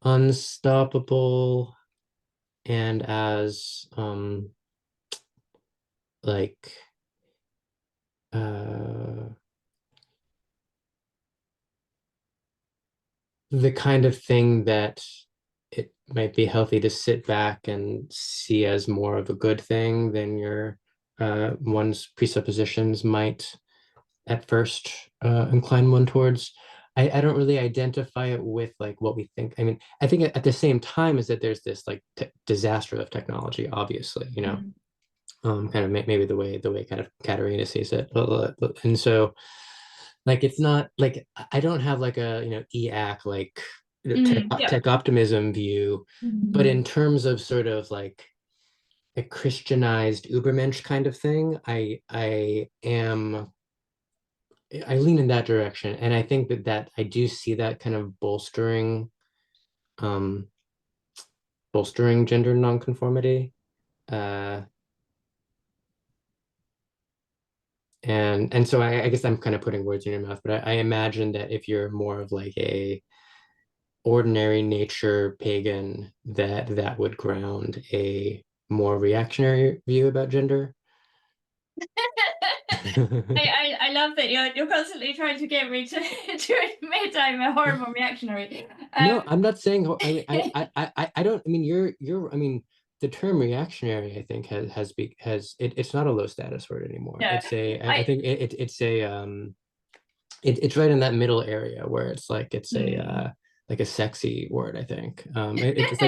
unstoppable and as like uh the kind of thing that it might be healthy to sit back and see as more of a good thing than your one's presuppositions might at first incline one towards. I don't really identify it with like what we think. I mean, I think at the same time is that there's this like disaster of technology, obviously, Mm. kind of maybe the way kind of Katerina sees it, and so like it's not like I don't have like a EAC like Yeah. tech optimism view, but in terms of sort of like a Christianized Ubermensch kind of thing, I lean in that direction, and I think that I do see that kind of um bolstering gender nonconformity. Uh, and so I guess I'm kind of putting words in your mouth, but I imagine that if you're more of like a ordinary nature pagan, that would ground a more reactionary view about gender. I love that you're constantly trying to get me to admit I'm a horrible reactionary. No, I'm not saying. I don't. I mean, you're. I mean, the term reactionary, I think, it's not a low status word anymore. No, It's a. I I think it's a. It's right in that middle area where it's hmm. like a sexy word. I think. It's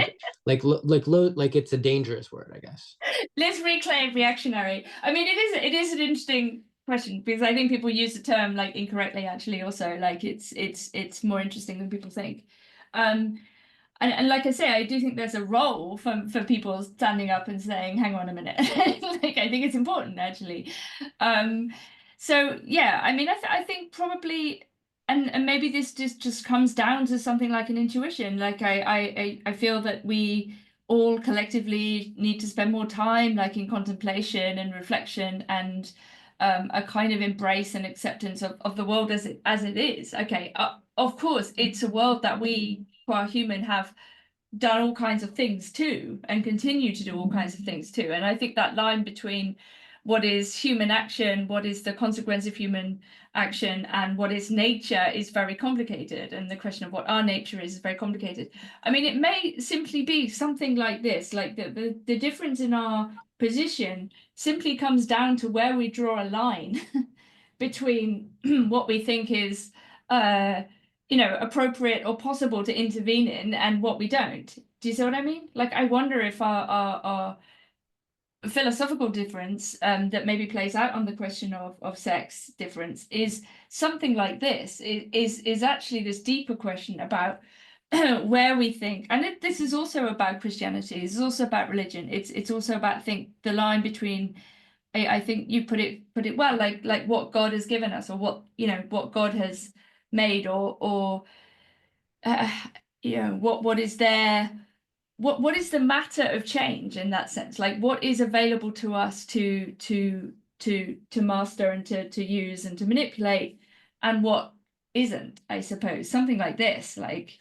like low, like it's a dangerous word, I guess. Let's reclaim reactionary. I mean, it is an interesting question because I think people use the term like incorrectly. Actually, also like it's more interesting than people think. Um, and like I say, I do think there's a role for people standing up and saying, "Hang on a minute." Like I think it's important actually. Um, so yeah, I mean, I think probably, and maybe this just comes down to something like an intuition. Like I feel that we all collectively need to spend more time like in contemplation and reflection and a kind of embrace and acceptance of the world as it is. Okay, of course, it's a world that we, who are human, have done all kinds of things too and continue to do all kinds of things too. And I think that line between what is human action, what is the consequence of human action, and what is nature is very complicated. And the question of what our nature is very complicated. I mean, it may simply be something like this, like the difference in our position simply comes down to where we draw a line between what we think is appropriate or possible to intervene in and what we don't. Do you see what I mean? Like, I wonder if our philosophical difference that maybe plays out on the question of sex difference is something like this, is actually this deeper question about where we think, and this is also about Christianity, this is also about religion, it's also about, I think, the line between, I think you put it well, like what God has given us, or what God has made, or uh, what is there, what is the matter of change in that sense, like what is available to us to master and to use and to manipulate, and what isn't, I suppose, something like this, like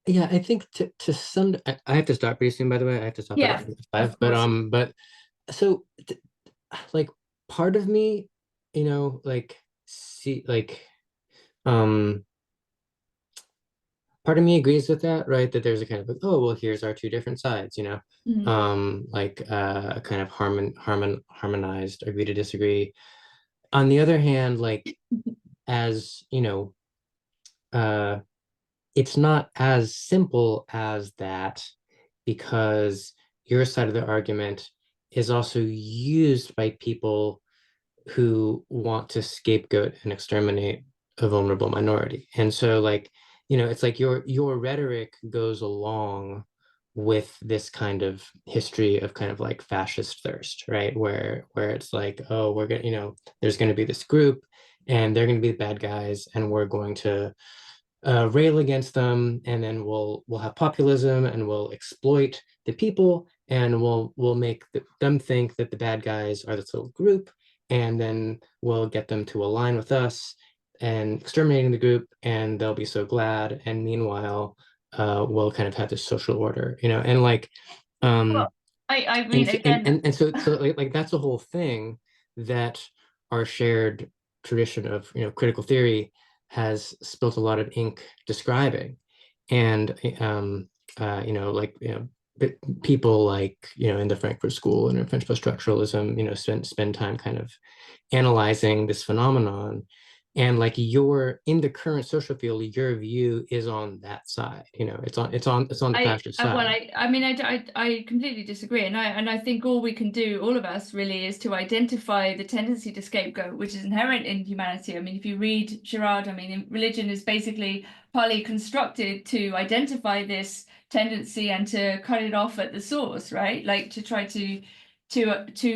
Yeah, I think to some, I have to stop pretty soon, by the way. I have to stop at yeah, of 5, course. but so like part of me, like see like um part of me agrees with that, right? That there's a kind of like, oh well, here's our two different sides, Mm. like a kind of harmonized agree to disagree. On the other hand, like as uh it's not as simple as that, because your side of the argument is also used by people who want to scapegoat and exterminate a vulnerable minority. And so like, it's like your rhetoric goes along with this kind of history of kind of like fascist thirst, right? Where it's like, oh, we're gonna, there's gonna be this group and they're gonna be the bad guys, and we're going to rail against them, and then we'll have populism and we'll exploit the people, and we'll make them think that the bad guys are this little group, and then we'll get them to align with us and exterminating the group, and they'll be so glad. And meanwhile, we'll kind of have this social order, and like, Well, um, I mean, and again, so like that's the whole thing that our shared tradition of critical theory has spilt a lot of ink describing. And like people like in the Frankfurt School and in French post-structuralism spend time kind of analyzing this phenomenon. And like you're in the current social field, your view is on that side. It's on the fascist well, side. I mean, I completely disagree, and I think all we can do, all of us, really, is to identify the tendency to scapegoat, which is inherent in humanity. I mean, if you read Girard, I mean, religion is basically partly constructed to identify this tendency and to cut it off at the source, right? Like to try to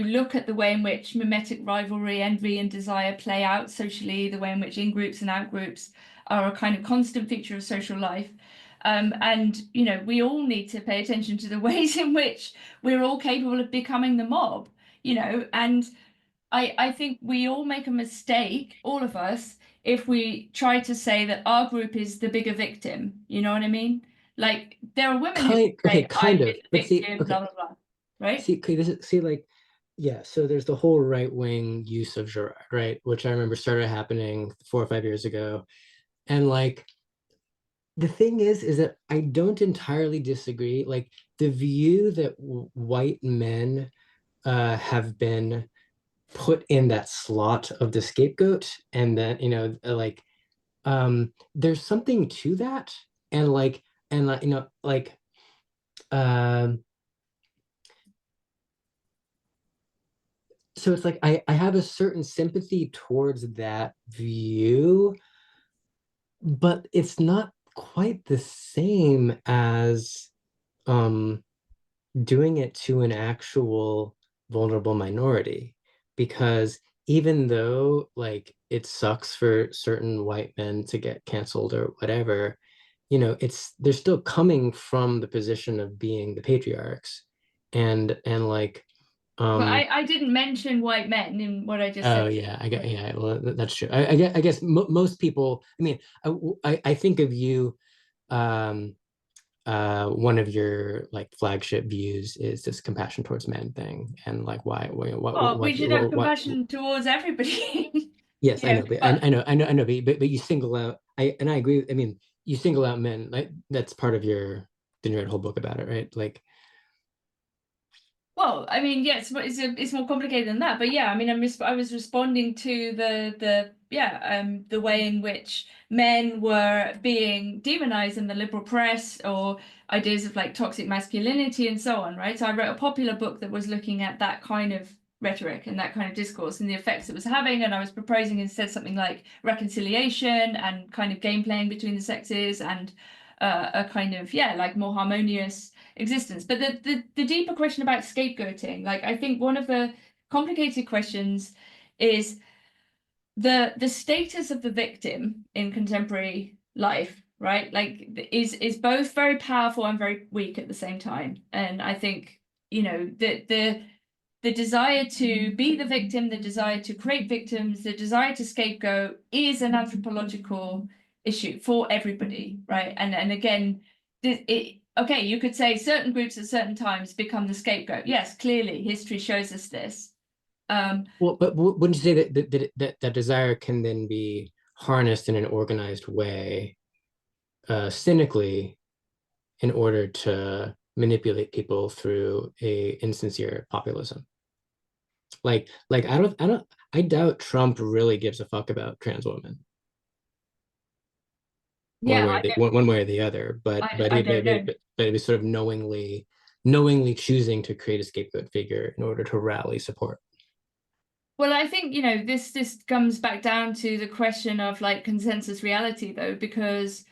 look at the way in which mimetic rivalry, envy, and desire play out socially, the way in which in-groups and out-groups are a kind of constant feature of social life. And we all need to pay attention to the ways in which we're all capable of becoming the mob, and I think we all make a mistake, all of us, if we try to say that our group is the bigger victim. You know what I mean? Like there are women who Okay, say, kind I've of. been the But see, victim, okay, blah, blah, blah. Right? see, okay, see, like, yeah. So there's the whole right wing use of Girard, right? Which I remember started happening 4 or 5 years ago. And like, the thing is that I don't entirely disagree. Like, the view that white men have been put in that slot of the scapegoat, and that like, there's something to that, and like, like, um so it's like I have a certain sympathy towards that view, but it's not quite the same as um doing it to an actual vulnerable minority. Because even though like it sucks for certain white men to get canceled or whatever, it's they're still coming from the position of being the patriarchs. And like, But um I didn't mention white men in what I just oh said. yeah, I get, yeah. Well, that's true. I guess most people. I mean, I think of you. Um, one of your like flagship views is this compassion towards men thing, and like Well, we should have what. compassion towards everybody. Yes, I know, but But I know, but you single out. I agree. I mean, you single out men. Like that's part of your. Didn't you write a whole book about it, right? Like, well, I mean, yes, but it's more complicated than that. But yeah, I mean, I was responding to the way in which men were being demonized in the liberal press, or ideas of like toxic masculinity and so on, right? So I wrote a popular book that was looking at that kind of rhetoric and that kind of discourse and the effects it was having, and I was proposing instead something like reconciliation and kind of game playing between the sexes, and a kind of like more harmonious existence. But the deeper question about scapegoating, like I think one of the complicated questions is the status of the victim in contemporary life, right? Like is both very powerful and very weak at the same time. And I think, the desire to be the victim, the desire to create victims, the desire to scapegoat is an anthropological issue for everybody, right? And again, okay, you could say certain groups at certain times become the scapegoat. Yes, clearly, history shows us this. well, but wouldn't you say that desire can then be harnessed in an organized way, cynically, in order to manipulate people through a insincere populism? Like I doubt Trump really gives a fuck about trans women one Yeah, way or one way or the other, but I he don't know. but it was sort of knowingly choosing to create a scapegoat figure in order to rally support. Well, I think, this comes back down to the question of like consensus reality though, because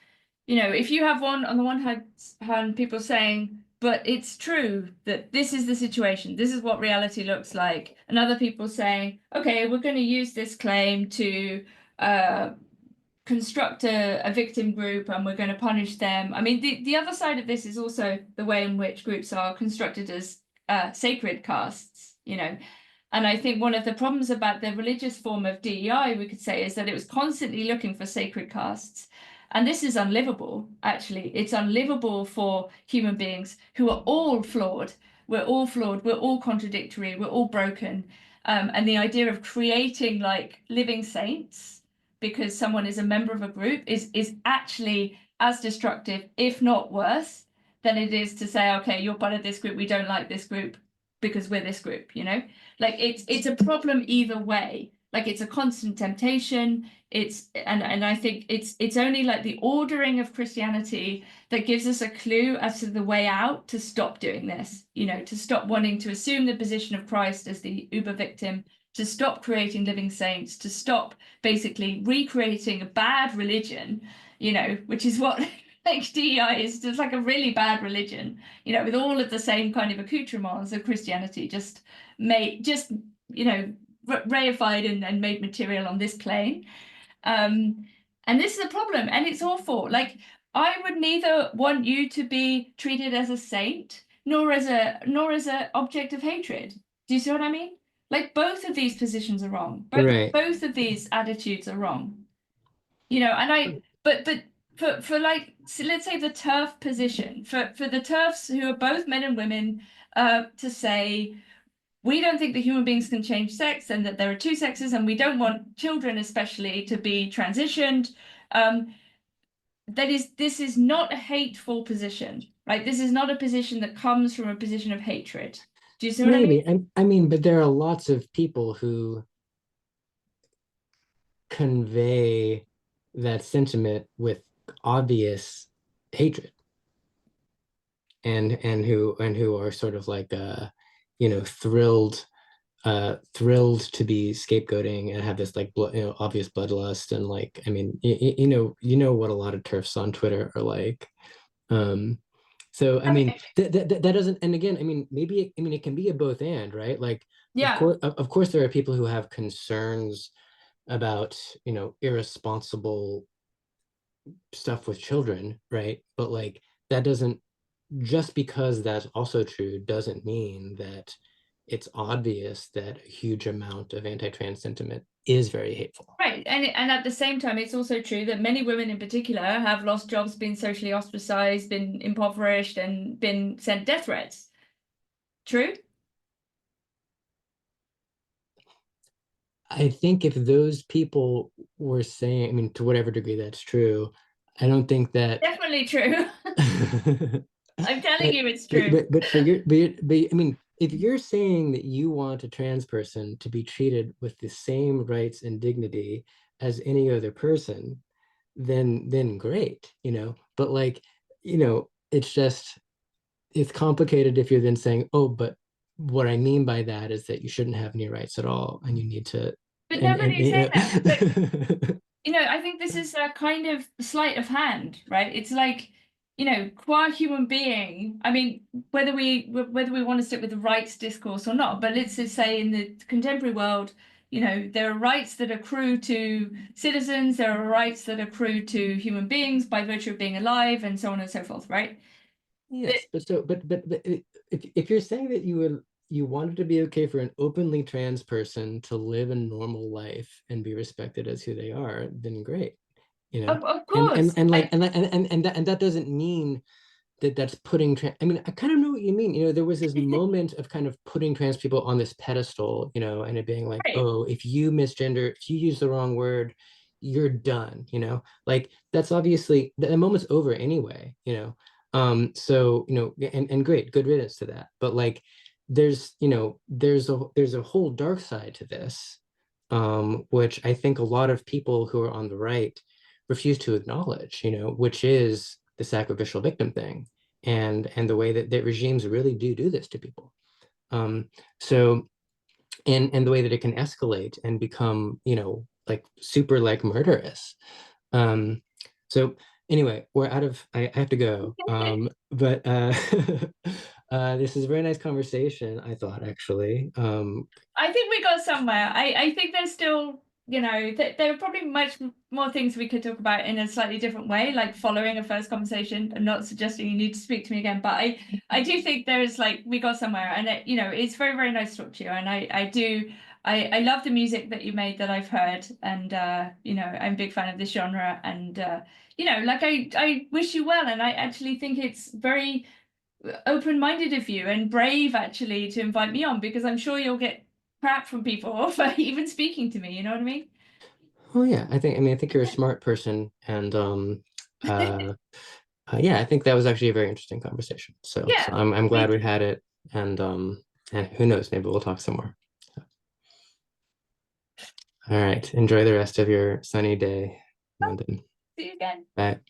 if you have on the one hand people saying, but it's true that this is the situation, this is what reality looks like, and other people saying, okay, we're going to use this claim to uh, construct a victim group and we're going to punish them. I mean, the other side of this is also the way in which groups are constructed as sacred castes, And I think one of the problems about the religious form of DEI, we could say, is that it was constantly looking for sacred castes. And this is unlivable, actually. It's unlivable for human beings who are all flawed. We're all flawed. We're all contradictory. We're all broken. And the idea of creating like living saints because someone is a member of a group is actually as destructive, if not worse, than it is to say, okay, you're part of this group. We don't like this group because we're this group, Like it's a problem either way. Like it's a constant temptation. And I think it's only like the ordering of Christianity that gives us a clue as to the way out to stop doing this, to stop wanting to assume the position of Christ as the uber victim, to stop creating living saints, to stop basically recreating a bad religion, which is what like DEI is, just like a really bad religion, with all of the same kind of accoutrements of Christianity, just made, reified and made material on this plane. And this is a problem, and it's awful. Like, I would neither want you to be treated as a saint nor as a object of hatred. Do you see what I mean? Like both of these positions are wrong. Right. Both of these attitudes are wrong. And but for like, so let's say the turf position, for the turfs who are both men and women, to say we don't think that human beings can change sex and that there are two sexes and we don't want children especially to be transitioned. Um, this is not a hateful position, right? This is not a position that comes from a position of hatred. Do you see what I mean? Maybe. I mean, but there are lots of people who convey that sentiment with obvious hatred and who are sort of like thrilled to be scapegoating and have this like obvious bloodlust and like I mean you know what a lot of turfs on Twitter are like. um so I mean that doesn't, and again I mean maybe I mean it can be a both and, right? Like Yeah. of course there are people who have concerns about irresponsible stuff with children, right? But like that doesn't, just because that's also true doesn't mean that it's obvious that a huge amount of anti-trans sentiment is very hateful. Right. And at the same time, it's also true that many women in particular have lost jobs, been socially ostracized, been impoverished, and been sent death threats. True? I think if those people were saying, I mean, to whatever degree that's true, I don't think that. Definitely true. I'm telling but, you it's but true. but I mean, if you're saying that you want a trans person to be treated with the same rights and dignity as any other person, then great, But like, it's just it's complicated if you're then saying, oh, but what I mean by that is that you shouldn't have any rights at all, and you need to, But and nobody's saying that. But know. I think this is a kind of sleight of hand, right? It's like, qua human being. I mean, whether we want to stick with the rights discourse or not, but let's just say in the contemporary world, there are rights that accrue to citizens, there are rights that accrue to human beings by virtue of being alive, and so on and so forth, right? But, Yes, but if you're saying that you wanted to be okay for an openly trans person to live a normal life and be respected as who they are, then great, of and course, and like and that doesn't mean that's putting I mean I kind of know what you mean. There was this moment of kind of putting trans people on this pedestal, and it being like, right. oh, if you misgender, if you use the wrong word, you're done, like that's obviously the moment's over anyway. So and great, good riddance to that. But like there's a whole dark side to this, which I think a lot of people who are on the right refuse to acknowledge, which is the sacrificial victim thing, and the way that regimes really do this to people. So and the way that it can escalate and become, like super like murderous. Um, so anyway, we're out of, I have to go. But this is a very nice conversation, I thought, actually. I think we got somewhere. I think there's still, there are probably much more things we could talk about in a slightly different way, like following a first conversation. I'm not suggesting you need to speak to me again, but I do think there is like we got somewhere, and it's very, very nice to talk to you. And I love the music that you made that I've heard, and I'm a big fan of this genre, and like I wish you well, and I actually think it's very open-minded of you and brave actually to invite me on, because I'm sure you'll get crap from people for even speaking to me, you know what I mean? Oh yeah, I think you're a smart person, and yeah, I think that was actually a very interesting conversation. So Yeah, I'm me glad we too. had it, and who knows, maybe we'll talk some more. All right, enjoy the rest of your sunny day, London. See you again. Bye.